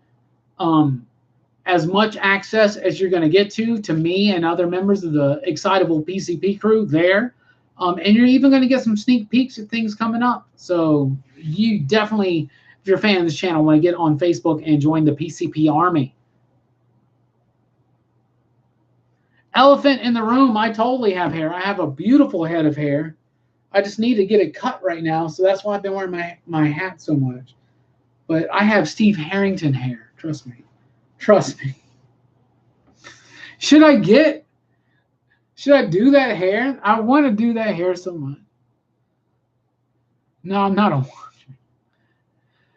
Speaker 1: as much access as you're going to get to me and other members of the Excitable PCP crew there. And you're even going to get some sneak peeks at things coming up. So you definitely, if you're a fan of this channel, want to get on Facebook and join the PCP Army. Elephant in the Room, I totally have hair. I have a beautiful head of hair. I just need to get it cut right now, so that's why I've been wearing my hat so much. But I have Steve Harrington hair. Trust me. Trust me. Should I do that hair? I want to do that hair so much. No, I'm not a watcher.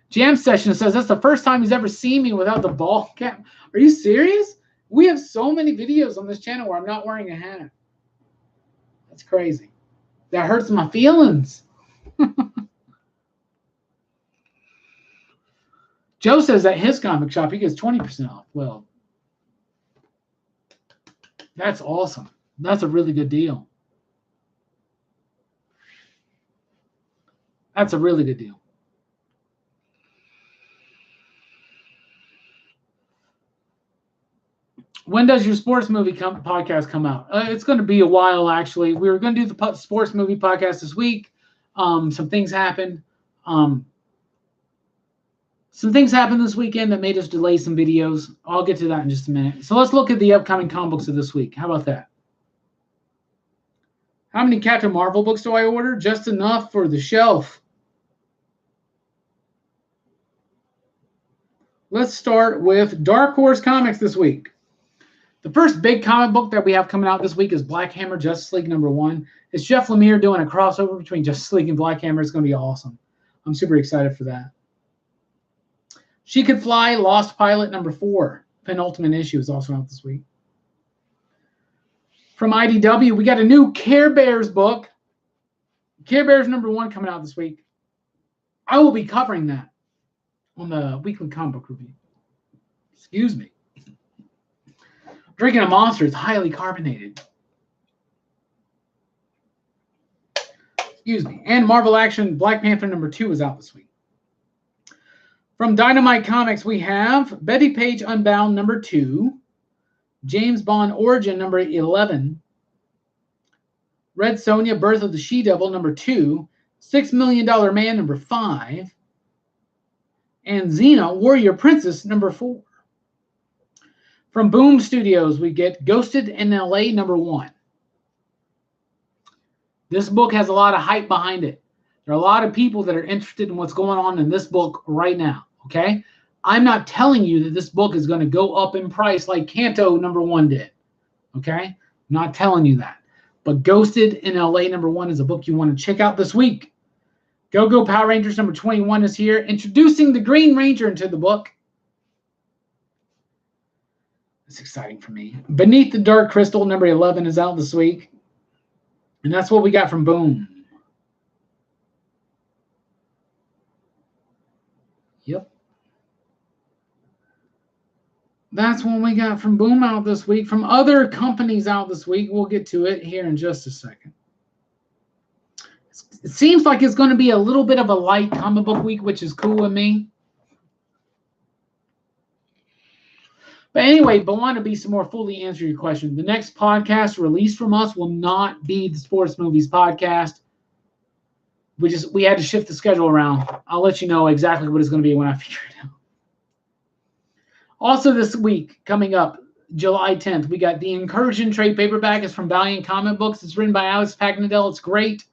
Speaker 1: Jam Session says that's the first time he's ever seen me without the ball cap. Are you serious? We have so many videos on this channel where I'm not wearing a hat. That's crazy. That hurts my feelings. Joe says at his comic shop he gets 20% off. Well, that's awesome. That's a really good deal. That's a really good deal. When does your sports movie podcast come out? It's going to be a while, actually. We were going to do the sports movie podcast this week. Some things happened. Some things happened this weekend that made us delay some videos. I'll get to that in just a minute. So let's look at the upcoming comic books of this week. How about that? How many Captain Marvel books do I order? Just enough for the shelf. Let's start with Dark Horse Comics this week. The first big comic book that we have coming out this week is Black Hammer Justice League #1. It's Jeff Lemire doing a crossover between Justice League and Black Hammer. It's going to be awesome. I'm super excited for that. She Could Fly, Lost Pilot #4. Penultimate issue is also out this week. From IDW, we got a new Care Bears book. Care Bears #1 coming out this week. I will be covering that on the weekly comic book review. Excuse me. Drinking a Monster is highly carbonated. Excuse me. And Marvel Action Black Panther #2 is out this week. From Dynamite Comics, we have Betty Page Unbound #2, James Bond Origin #11, Red Sonja Birth of the She-Devil #2, $6 Million Man #5, and Xena Warrior Princess #4. From Boom Studios, we get Ghosted in LA #1. This book has a lot of hype behind it. There are a lot of people that are interested in what's going on in this book right now, okay? I'm not telling you that this book is going to go up in price like Kanto #1 did, okay? I'm not telling you that. But Ghosted in LA #1 is a book you want to check out this week. Go-Go Power Rangers #21 is here, introducing the Green Ranger into the book. It's exciting for me. Beneath the Dark Crystal #11 is out this week. And that's what we got from Boom. Yep. That's what we got from Boom out this week. From other companies out this week, we'll get to it here in just a second. It seems like it's going to be a little bit of a light comic book week, which is cool with me. But anyway, but want to be some more fully answer your question. The next podcast released from us will not be the Sports Movies podcast. We had to shift the schedule around. I'll let you know exactly what it's going to be when I figure it out. Also this week, coming up, July 10th, we got The Incursion trade paperback. It's from Valiant Comic Books. It's written by Alex Pagnadell. It's great.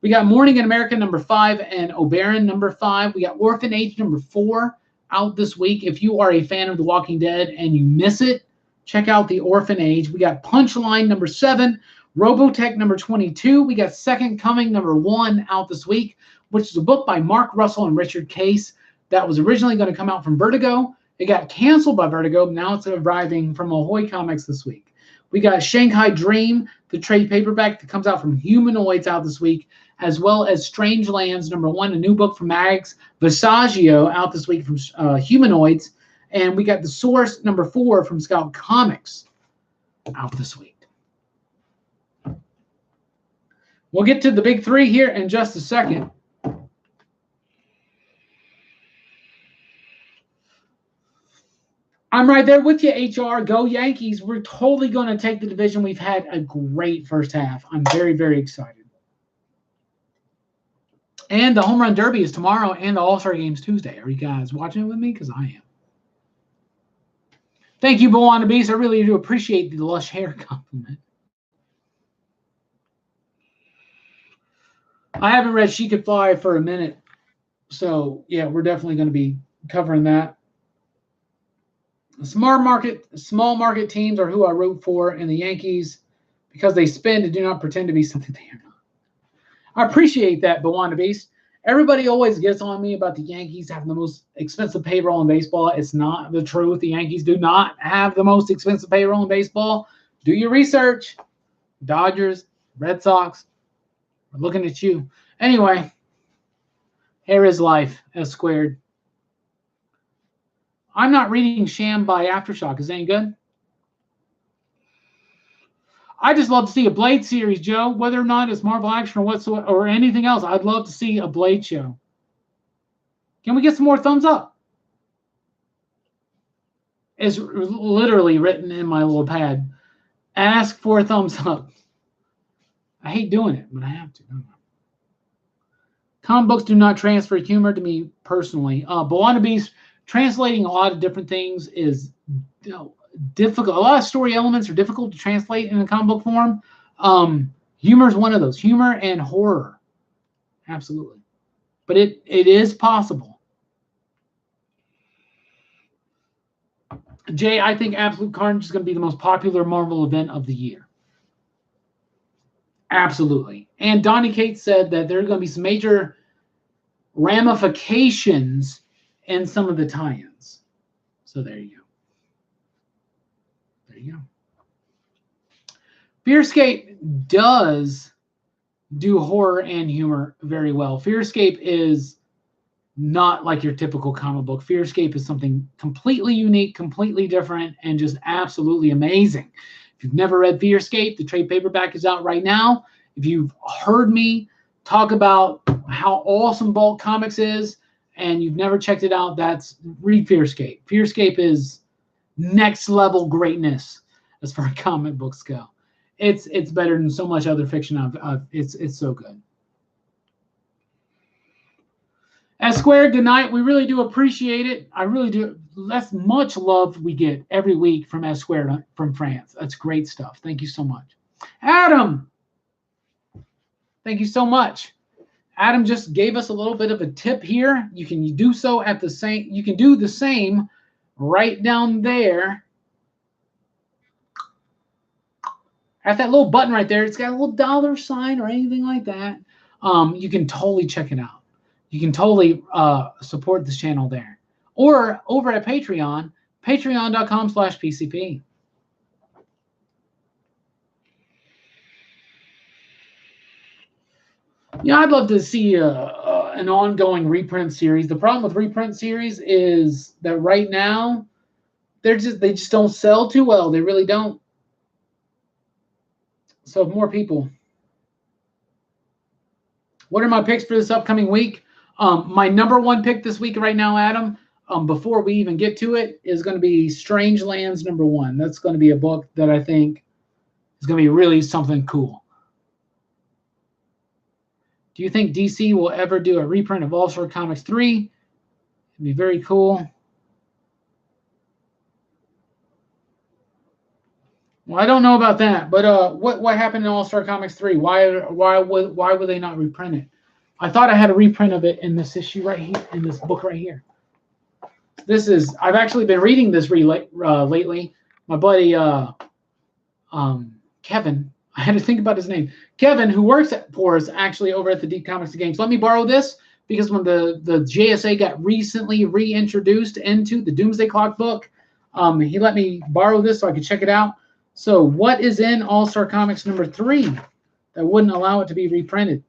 Speaker 1: We got Morning in America #5 and Oberon #5. We got Orphan Age #4 out this week. If you are a fan of The Walking Dead and you miss it, check out The Orphan Age. We got Punchline #7, Robotech #22. We got Second Coming #1 out this week, which is a book by Mark Russell and Richard Case that was originally going to come out from Vertigo. It got canceled by Vertigo. Now it's arriving from Ahoy Comics this week. We got Shanghai Dream, the trade paperback that comes out from Humanoids out this week, as well as Strange Lands #1, a new book from Mags Visaggio out this week from Humanoids. And we got The Source #4 from Scout Comics out this week. We'll get to the big three here in just a second. I'm right there with you, HR. Go Yankees. We're totally going to take the division. We've had a great first half. I'm very, very excited. And the Home Run Derby is tomorrow, and the All-Star Game's Tuesday. Are you guys watching it with me? Because I am. Thank you, Bowana Beast. I really do appreciate the lush hair compliment. I haven't read She Could Fly for a minute. So, yeah, we're definitely going to be covering that. Small market teams are who I root for, and the Yankees, because they spend and do not pretend to be something they are not. I appreciate that, Bowana Beast. Everybody always gets on me about the Yankees having the most expensive payroll in baseball. It's not the truth. The Yankees do not have the most expensive payroll in baseball. Do your research. Dodgers, Red Sox, we're looking at you. Anyway, hair is life, S squared. I'm not reading Sham by Aftershock. Is that any good? I just love to see a Blade series, Joe. Whether or not it's Marvel Action or whatsoever or anything else, I'd love to see a Blade show. Can we get some more thumbs up? It's literally written in my little pad. Ask for a thumbs up. I hate doing it, but I have to. Comic books do not transfer humor to me personally. Bowanda Beast, translating a lot of different things is difficult. A lot of story elements are difficult to translate in a comic book form. Humor is one of those. Humor and horror. Absolutely. But it is possible. Jay, I think Absolute Carnage is going to be the most popular Marvel event of the year. Absolutely. And Donnie Cates said that there are going to be some major ramifications in some of the tie-ins. So there you go. There you go. Fearscape does do horror and humor very well. Fearscape is not like your typical comic book. Fearscape is something completely unique, completely different, and just absolutely amazing. If you've never read Fearscape, the trade paperback is out right now. If you've heard me talk about how awesome Bulk Comics is and you've never checked it out, read Fearscape. Fearscape is next level greatness as far as comic books go. It's better than so much other fiction. It's so good. S Squared, good night. We really do appreciate it. I really do. That's much love we get every week from S Squared from France. That's great stuff. Thank you so much. Adam, thank you so much. Adam just gave us a little bit of a tip here. You can do so at the same. You can do the same right down there. At that little button right there, it's got a little $sign or anything like that. You can totally check it out. You can totally support this channel there. Or over at Patreon, patreon.com/PCP. Yeah, I'd love to see an ongoing reprint series. The problem with reprint series is that right now, they just don't sell too well. They really don't. So more people. What are my picks for this upcoming week? My number one pick this week right now, Adam, before we even get to it, is going to be Strange Lands #1. That's going to be a book that I think is going to be really something cool. Do you think DC will ever do a reprint of All-Star Comics 3? It'd be very cool. Well, I don't know about that, but what happened in All-Star Comics 3? Why would they not reprint it? I thought I had a reprint of it in this issue right here, in this book right here. I've actually been reading this lately. My buddy Kevin, I had to think about his name. Kevin, who works for us actually over at the Deep Comics and Games, let me borrow this because when the JSA got recently reintroduced into the Doomsday Clock book, he let me borrow this so I could check it out. So what is in All-Star Comics #3 that wouldn't allow it to be reprinted?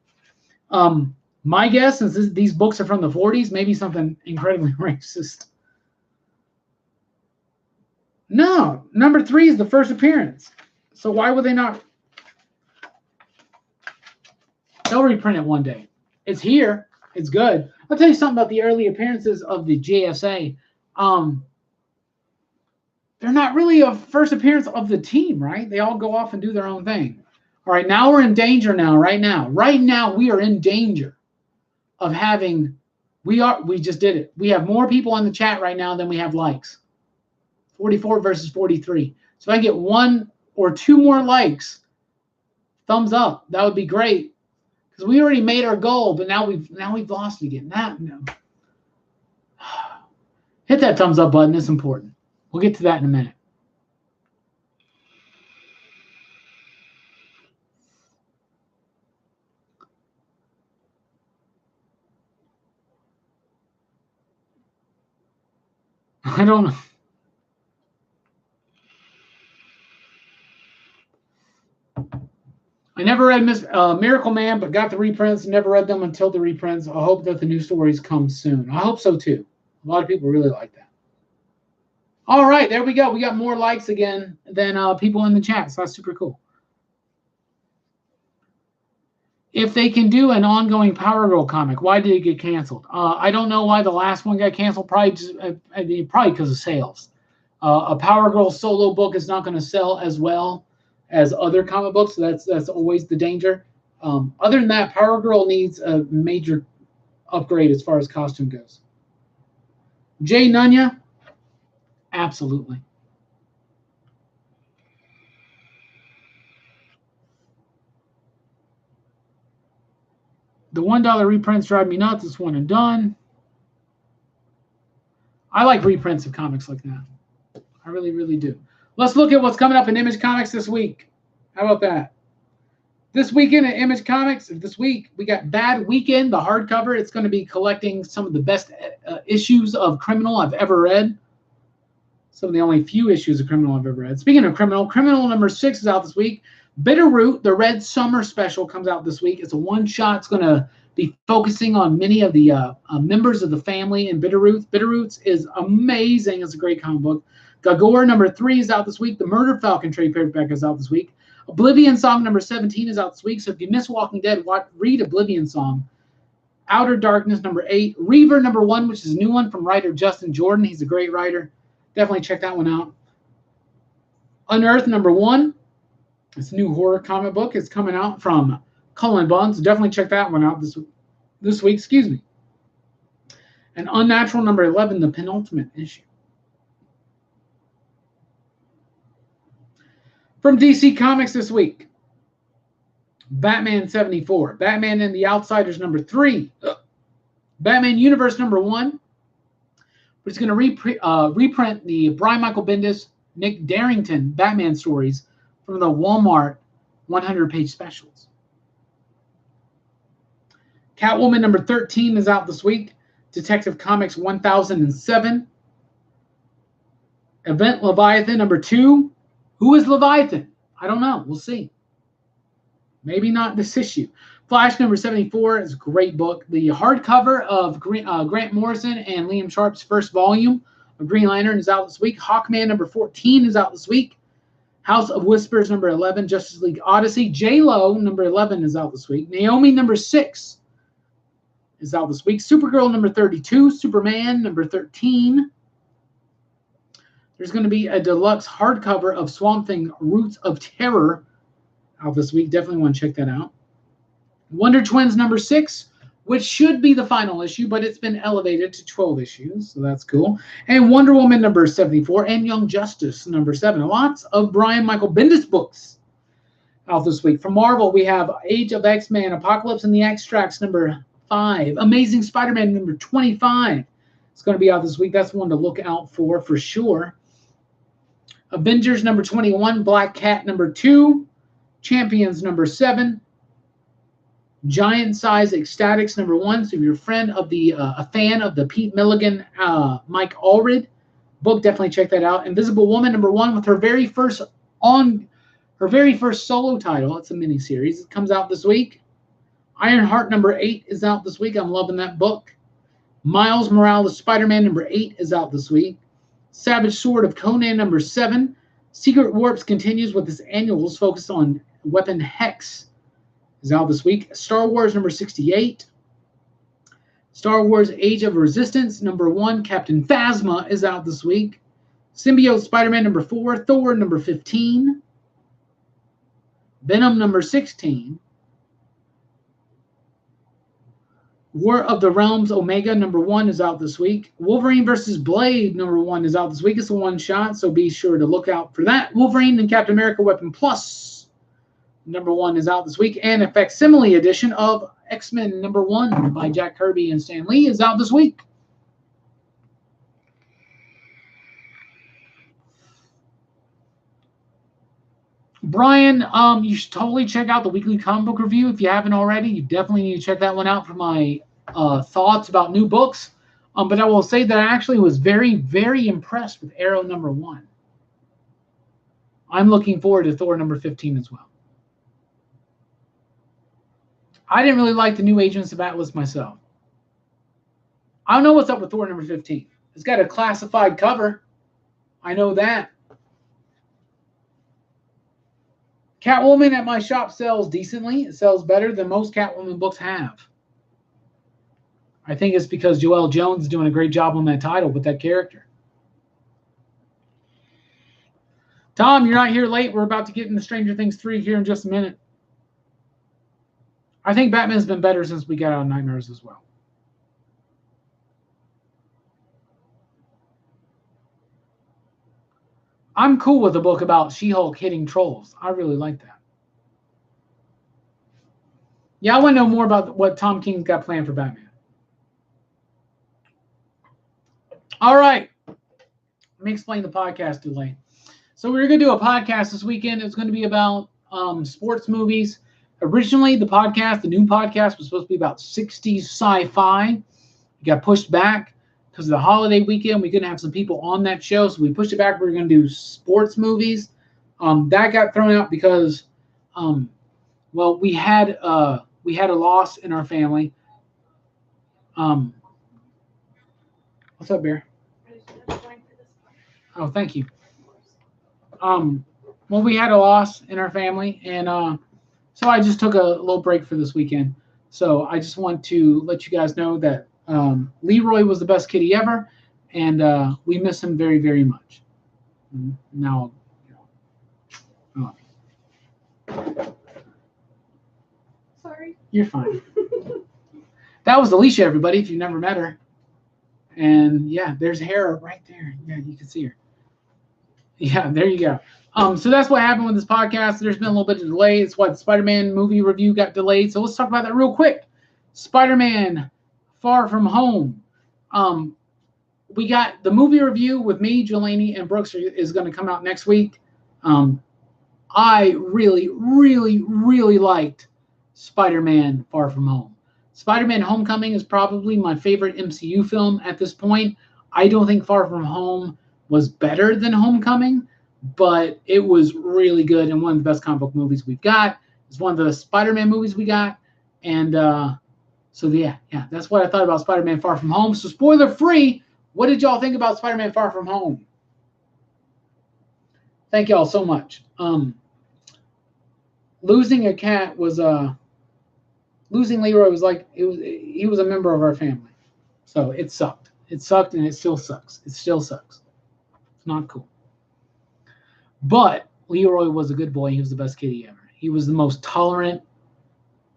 Speaker 1: My guess, since these books are from the 40s, maybe something incredibly racist. No, #3 is the first appearance. So why would they not? They'll reprint it one day. It's here. It's good. I'll tell you something about the early appearances of the JSA. They're not really a first appearance of the team, right? They all go off and do their own thing. All right, now we're in danger now, right now. Right now, we are in danger of having, we just did it. We have more people on the chat right now than we have likes. 44 versus 43. So if I get 1 or 2 more likes, thumbs up, that would be great. Because we already made our goal, but now we've lost it again. No. Hit that thumbs up button, it's important. We'll get to that in a minute. I don't know. I never read Miracle Man, but got the reprints. Never read them until the reprints. I hope that the new stories come soon. I hope so too. A lot of people really like that. All right, there we go. We got more likes again than people in the chat, so that's super cool. If they can do an ongoing Power Girl comic, why did it get canceled? I don't know why the last one got canceled. Probably because of sales. A Power Girl solo book is not going to sell as well as other comic books. So that's always the danger. Other than that, Power Girl needs a major upgrade as far as costume goes. Jay Nunya, absolutely. The $1 reprints drive me nuts. It's one and done. I like reprints of comics like that. I really, really do. Let's look at what's coming up in Image Comics this week. How about that? This weekend at Image Comics, this week, we got Bad Weekend, the hardcover. It's going to be collecting some of the best issues of Criminal I've ever read. Some of the only few issues of Criminal I've ever read. Speaking of Criminal number 6 is out this week. Bitterroot, the Red Summer Special, comes out this week. It's a one-shot. It's going to be focusing on many of the members of the family in Bitterroots. Bitterroots is amazing. It's a great comic book. Gagor number 3 is out this week. The Murder Falcon trade paperback is out this week. Oblivion Song number 17 is out this week. So if you miss Walking Dead, read Oblivion Song. Outer Darkness number 8. Reaver number 1, which is a new one from writer Justin Jordan. He's a great writer. Definitely check that one out. Unearthed number 1. It's a new horror comic book. It's coming out from Cullen Bunn. So definitely check that one out this week. Excuse me. And Unnatural number 11, the penultimate issue. From DC Comics this week, Batman 74, Batman and the Outsiders number 3, Batman Universe number 1, which is going to reprint the Brian Michael Bendis, Nick Darrington Batman stories from the Walmart 100-page specials. Catwoman number 13 is out this week. Detective Comics 1007. Event Leviathan number 2. Who is Leviathan? I don't know. We'll see. Maybe not this issue. Flash number 74 is a great book. The hardcover of Grant Morrison and Liam Sharp's first volume of Green Lantern is out this week. Hawkman number 14 is out this week. House of Whispers number 11. Justice League Odyssey. J-Lo number 11 is out this week. Naomi number 6 is out this week. Supergirl number 32. Superman number 13. There's going to be a deluxe hardcover of Swamp Thing Roots of Terror out this week. Definitely want to check that out. Wonder Twins number 6, which should be the final issue, but it's been elevated to 12 issues, so that's cool. And Wonder Woman number 74 and Young Justice number 7. Lots of Brian Michael Bendis books out this week. From Marvel, we have Age of X-Men, Apocalypse and the Extracts number 5, Amazing Spider-Man number 25. It's going to be out this week. That's one to look out for sure. Avengers number 21, Black Cat number 2, Champions number 7, Giant Size Ecstatics number 1. So if you're a fan of the Pete Milligan, Mike Allred book, definitely check that out. Invisible Woman number 1 with her very first solo title. It's a miniseries. It comes out this week. Ironheart number 8 is out this week. I'm loving that book. Miles Morales Spider-Man number 8 is out this week. Savage Sword of Conan number 7. Secret Warps continues with its annuals focused on Weapon Hex is out this week. Star Wars number 68. Star Wars Age of Resistance number 1. Captain Phasma is out this week. Symbiote Spider-Man number 4. Thor number 15. Venom number 16. War of the Realms Omega number 1 is out this week. Wolverine vs. Blade number 1 is out this week. It's a one-shot, so be sure to look out for that. Wolverine and Captain America Weapon Plus number 1 is out this week. And a facsimile edition of X-Men number 1 by Jack Kirby and Stan Lee is out this week. Brian, you should totally check out the weekly comic book review if you haven't already. You definitely need to check that one out for my thoughts about new books. But I will say that I actually was very, very impressed with Arrow number 1. I'm looking forward to Thor number 15 as well. I didn't really like the new Agents of Atlas myself. I don't know what's up with Thor number 15. It's got a classified cover. I know that. Catwoman at my shop sells decently. It sells better than most Catwoman books have. I think it's because Joelle Jones is doing a great job on that title with that character. Tom, you're not here late. We're about to get into Stranger Things 3 here in just a minute. I think Batman's been better since we got out of Nightmares as well. I'm cool with a book about She-Hulk hitting trolls. I really like that. Yeah, I want to know more about what Tom King's got planned for Batman. All right. Let me explain the podcast delay. So we're going to do a podcast this weekend. It's going to be about sports movies. Originally, the new podcast was supposed to be about 60s sci-fi. It got pushed back because of the holiday weekend. We couldn't have some people on that show, so we pushed it back. We're going to do sports movies. That got thrown out because, we had a loss in our family. What's up, Bear? Oh, thank you. We had a loss in our family, and so I just took a little break for this weekend. So I just want to let you guys know that Leroy was the best kitty ever, and we miss him very, very much. Now,
Speaker 2: Sorry.
Speaker 1: You're fine. That was Alicia, everybody, if you've never met her. And yeah, there's hair right there. Yeah, you can see her. Yeah, there you go. So that's what happened with this podcast. There's been a little bit of delay. It's why the Spider-Man movie review got delayed. So let's talk about that real quick. Spider-Man Far From Home. We got the movie review with me, Jelani, and Brooks is going to come out next week. I really, really, really liked Spider-Man Far From Home. Spider-Man Homecoming is probably my favorite MCU film at this point. I don't think Far From Home was better than Homecoming, but it was really good and one of the best comic book movies we've got. It's one of the Spider-Man movies we got. And so that's what I thought about Spider-Man Far From Home. So spoiler free, what did y'all think about Spider-Man Far From Home? Thank y'all so much. Losing a cat was losing Leroy was like he was a member of our family. So it sucked. It sucked and it still sucks. It still sucks. It's not cool. But Leroy was a good boy. He was the best kitty ever. He was the most tolerant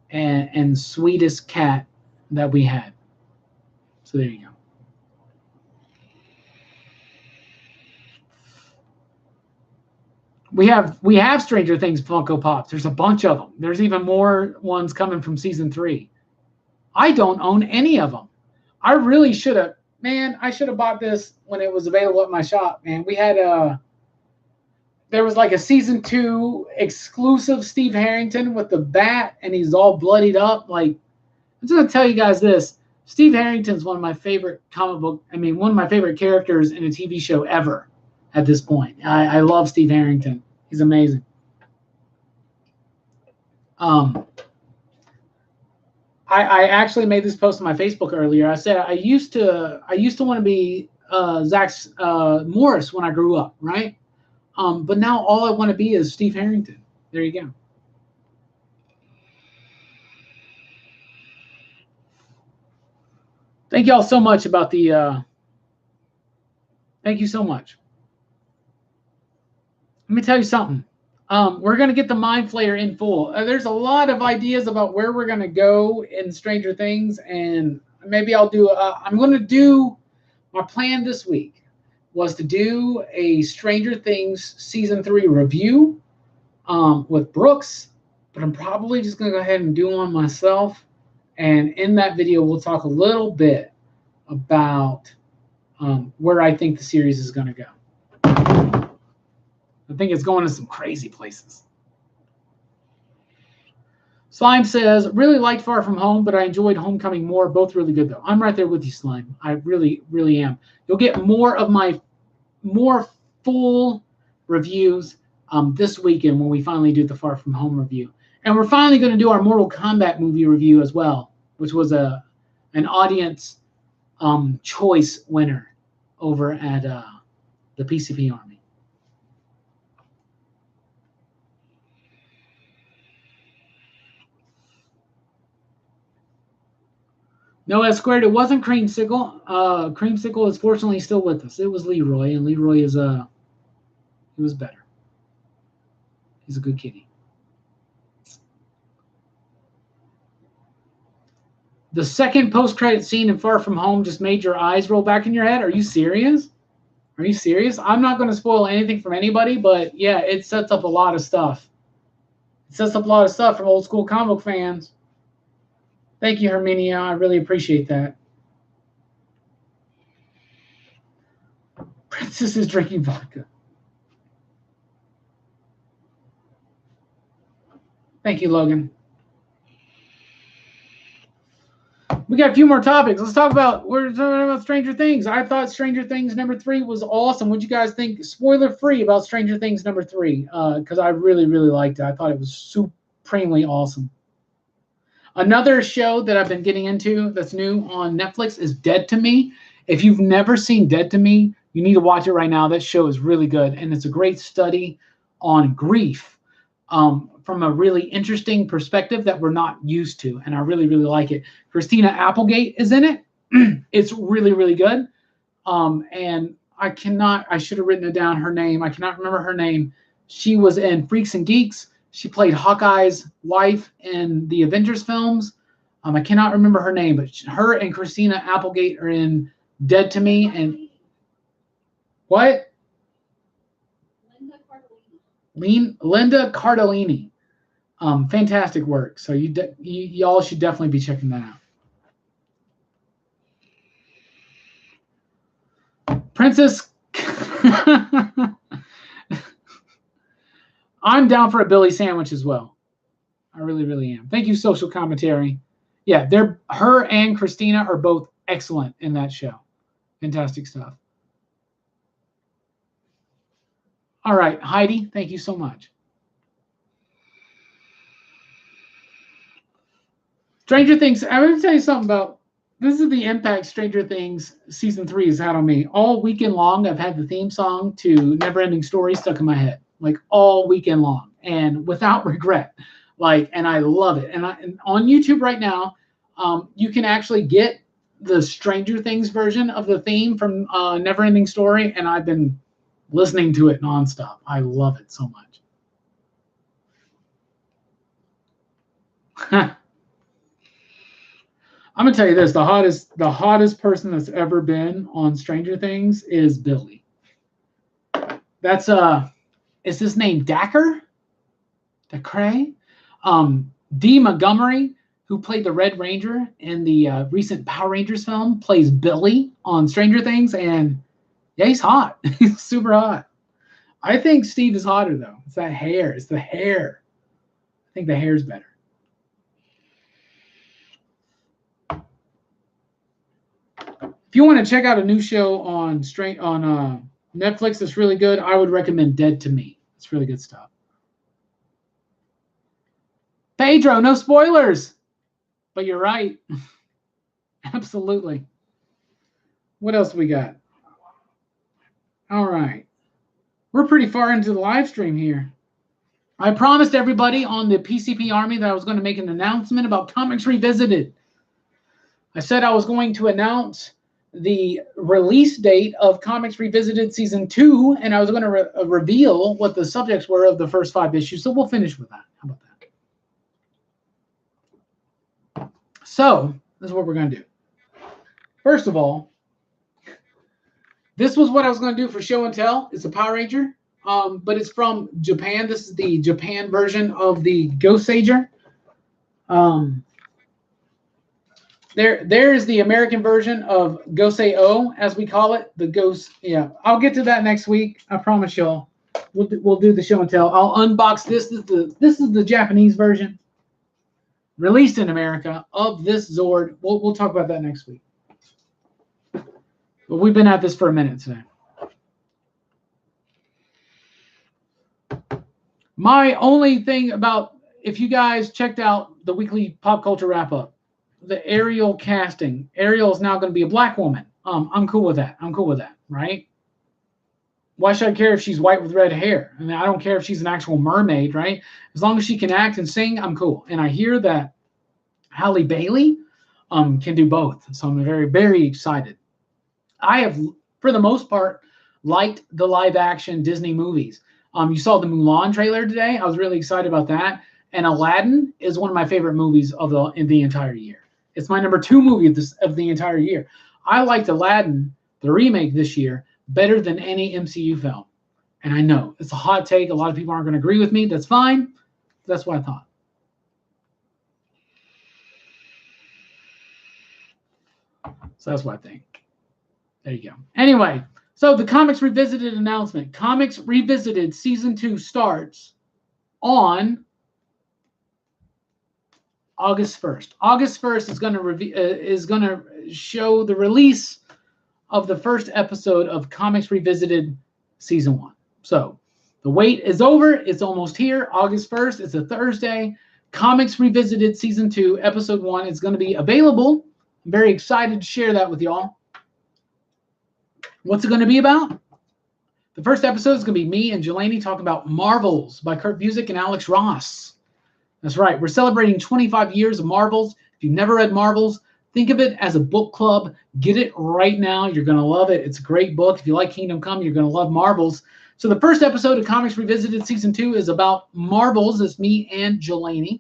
Speaker 1: and sweetest cat that we had. So there you go. We have Stranger Things Funko Pops. There's a bunch of them. There's even more ones coming from season 3. I don't own any of them. I really should have. Man, I should have bought this when it was available at my shop. Man, we had there was like a season 2 exclusive Steve Harrington with the bat, and he's all bloodied up. Like, I'm just gonna tell you guys this: Steve Harrington's one of my favorite one of my favorite characters in a TV show ever. At this point, I love Steve Harrington. He's amazing. I actually made this post on my Facebook earlier. I said I used to want to be Zach Morris when I grew up, right? But now all I want to be is Steve Harrington. There you go. Thank y'all so much about the. Thank you so much. Let me tell you something. We're going to get the Mind Flayer in full. There's a lot of ideas about where we're going to go in Stranger Things, and maybe I'll do. I'm going to do. My plan this week was to do a Stranger Things season 3 review with Brooks, but I'm probably just going to go ahead and do one myself. And in that video, we'll talk a little bit about where I think the series is going to go. I think it's going to some crazy places. Slime says, really liked Far From Home, but I enjoyed Homecoming more. Both really good, though. I'm right there with you, Slime. I really, really am. You'll get more of my full reviews this weekend when we finally do the Far From Home review. And we're finally going to do our Mortal Kombat movie review as well, which was an audience choice winner over at the the PCP Army. No S squared. It wasn't Creamsicle. Creamsicle is fortunately still with us. It was Leroy, and Leroy is he was better. He's a good kitty. The second post-credit scene in Far From Home just made your eyes roll back in your head. Are you serious? Are you serious? I'm not going to spoil anything from anybody, but yeah, it sets up a lot of stuff. It sets up a lot of stuff from old school comic book fans. Thank you, Herminia. I really appreciate that. Princess is drinking vodka. Thank you, Logan. We got a few more topics. Let's talk about, we're talking about Stranger Things. I thought Stranger Things #3 was awesome. What do you guys think? Spoiler free about Stranger Things #3, because I really, really liked it. I thought it was supremely awesome. Another show that I've been getting into that's new on Netflix is Dead to Me. If you've never seen Dead to Me, you need to watch it right now. That show is really good, and it's a great study on grief from a really interesting perspective that we're not used to, and I really, really like it. Christina Applegate is in it. It's really, really good. And I should have written it down, her name. I cannot remember her name. She was in Freaks and Geeks. She played Hawkeye's wife in the Avengers films. I cannot remember her name, but her and Christina Applegate are in Dead to Me. And what? Linda Cardellini. Fantastic work. So y'all should definitely be checking that out. Princess. I'm down for a Billy sandwich as well. I really, really am. Thank you, Social Commentary. Yeah, her and Christina are both excellent in that show. Fantastic stuff. All right, Heidi, thank you so much. Stranger Things, I'm going to tell you something about, this is the impact Stranger Things Season 3 has had on me. All weekend long, I've had the theme song to Neverending Story stuck in my head, like all weekend long, and without regret. And I love it. And on YouTube right now, you can actually get the Stranger Things version of the theme from Neverending Story, and I've been listening to it nonstop. I love it so much. I'm gonna tell you this: the hottest person that's ever been on Stranger Things is Billy. That's is his name Dacre? Dacre? Dee Montgomery, who played the Red Ranger in the recent Power Rangers film, plays Billy on Stranger Things, and yeah, he's hot. He's super hot. I think Steve is hotter though. It's that hair. It's the hair. I think the hair's better. If you want to check out a new show on Netflix that's really good, I would recommend Dead to Me. It's really good stuff. Pedro, no spoilers. But you're right. Absolutely. What else we got? All right. We're pretty far into the live stream here. I promised everybody on the PCP Army that I was going to make an announcement about Comics Revisited. I said I was going to announce the release date of Comics Revisited Season 2, and I was going to reveal what the subjects were of the first 5 issues. So we'll finish with that. How about that? So this is what we're going to do. First of all, this was what I was going to do for show and tell. It's a Power Ranger, but it's from Japan. This is the Japan version of the Ghost Sager. There is the American version of Gosei-O, as we call it, the Ghost. Yeah, I'll get to that next week. I promise y'all. We'll do the show and tell. I'll unbox this. This is the Japanese version, released in America, of this Zord. We'll talk about that next week. But we've been at this for a minute today. My only thing about, if you guys checked out the weekly pop culture wrap up, the Ariel casting. Ariel is now going to be a black woman. I'm cool with that. I'm cool with that, right? Why should I care if she's white with red hair? I mean, I don't care if she's an actual mermaid, right? As long as she can act and sing, I'm cool. And I hear that Halle Bailey can do both. So I'm very, very excited. I have, for the most part, liked the live action Disney movies. You saw the Mulan trailer today. I was really excited about that. And Aladdin is one of my favorite movies of the entire year. It's my number 2 movie of the entire year. I liked Aladdin, the remake this year, better than any MCU film. And I know it's a hot take. A lot of people aren't going to agree with me. That's fine. That's what I thought. So that's what I think. There you go. Anyway, so the Comics Revisited announcement. Comics Revisited Season 2 starts on August 1st. August 1st is going to show the release of the first episode of Comics Revisited Season 1. So the wait is over. It's almost here. August 1st. It's a Thursday. Comics Revisited Season 2, Episode 1 is going to be available. I'm very excited to share that with y'all. What's it going to be about? The first episode is going to be me and Jelani talking about Marvels by Kurt Busiek and Alex Ross. That's right. We're celebrating 25 years of Marvels. If you've never read Marvels, think of it as a book club. Get it right now. You're going to love it. It's a great book. If you like Kingdom Come, you're going to love Marvels. So the first episode of Comics Revisited Season 2 is about Marvels. It's me and Jelani.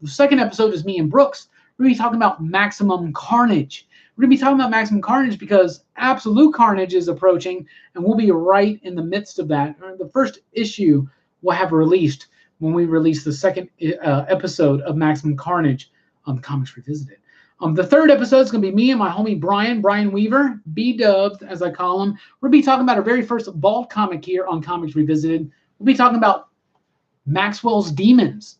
Speaker 1: The second episode is me and Brooks. We're going to be talking about Maximum Carnage. We're going to be talking about Maximum Carnage because Absolute Carnage is approaching, and we'll be right in the midst of that. The first issue we'll have released when we release the second episode of Maximum Carnage on Comics Revisited. The third episode is going to be me and my homie Brian Weaver, B-Dubs, as I call him. We'll be talking about our very first Vault comic here on Comics Revisited. We'll be talking about Maxwell's Demons,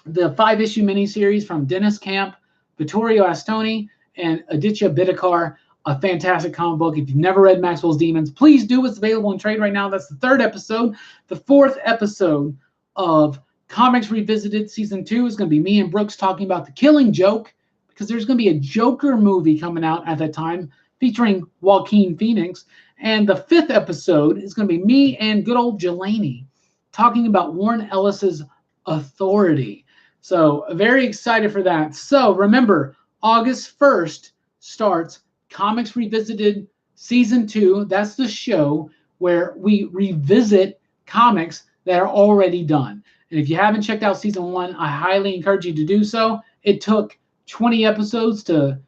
Speaker 1: the 5-issue miniseries from Dennis Camp, Vittorio Astoni, and Aditya Bidikar, a fantastic comic book. If you've never read Maxwell's Demons, please do. It's available in trade right now. That's the third episode. The fourth episode of Comics Revisited Season 2 is going to be me and Brooks talking about The Killing Joke, because there's going to be a Joker movie coming out at that time featuring Joaquin Phoenix. And the fifth episode is going to be me and good old Jelani talking about Warren Ellis's Authority. So very excited for that. So remember, August 1st starts Comics Revisited Season 2. That's the show where we revisit comics that are already done. And if you haven't checked out Season 1, I highly encourage you to do so. It took 20 episodes to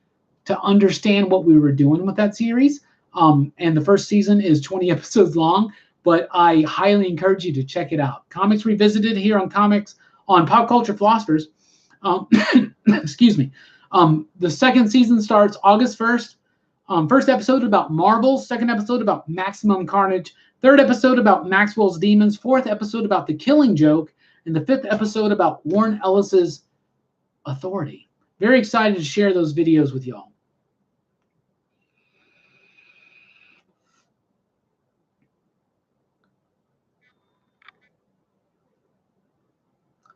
Speaker 1: understand what we were doing with that series. And the first season is 20 episodes long, but I highly encourage you to check it out. Comics Revisited here on Pop Culture Philosophers. Excuse me. The second season starts August 1st. First episode about Marvel. Second episode about Maximum Carnage. Third episode about Maxwell's Demons. Fourth episode about The Killing Joke. And the fifth episode about Warren Ellis's Authority. Very excited to share those videos with y'all.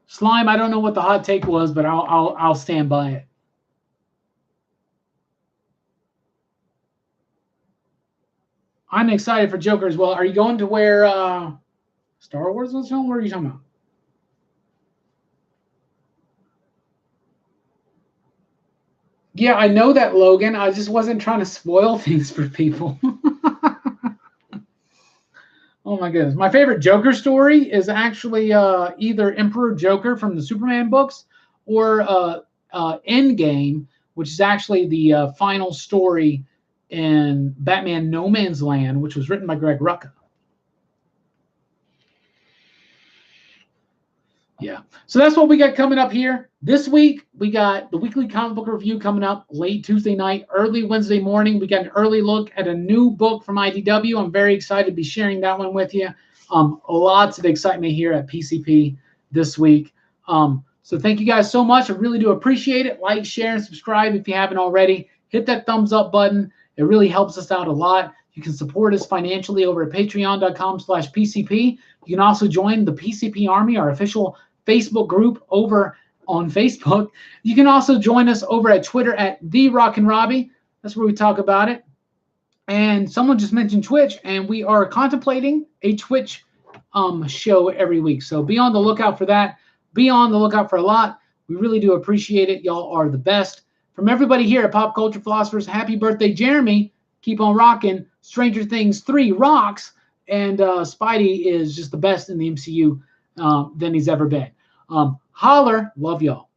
Speaker 1: Slime, I don't know what the hot take was, but I'll stand by it. I'm excited for Joker as well. Are you going to wear Star Wars on this film? What are you talking about? Yeah, I know that, Logan. I just wasn't trying to spoil things for people. Oh my goodness. My favorite Joker story is actually either Emperor Joker from the Superman books or Endgame, which is actually the final story in Batman No Man's Land, which was written by Greg Rucka. Yeah. So that's what we got coming up here. This week, we got the weekly comic book review coming up late Tuesday night, early Wednesday morning. We got an early look at a new book from IDW. I'm very excited to be sharing that one with you. Lots of excitement here at PCP this week. So thank you guys so much. I really do appreciate it. Like, share, and subscribe if you haven't already. Hit that thumbs up button. It really helps us out a lot. You can support us financially over at patreon.com/PCP. You can also join the PCP Army, our official Facebook group over on Facebook. You can also join us over at Twitter at the Rockin Robbie. That's where we talk about it. And someone just mentioned Twitch, and we are contemplating a Twitch show every week. So be on the lookout for that. Be on the lookout for a lot. We really do appreciate it. Y'all are the best. From everybody here at Pop Culture Philosophers, happy birthday, Jeremy. Keep on rocking. Stranger Things 3 rocks. And Spidey is just the best in the MCU than he's ever been. Holler. Love y'all.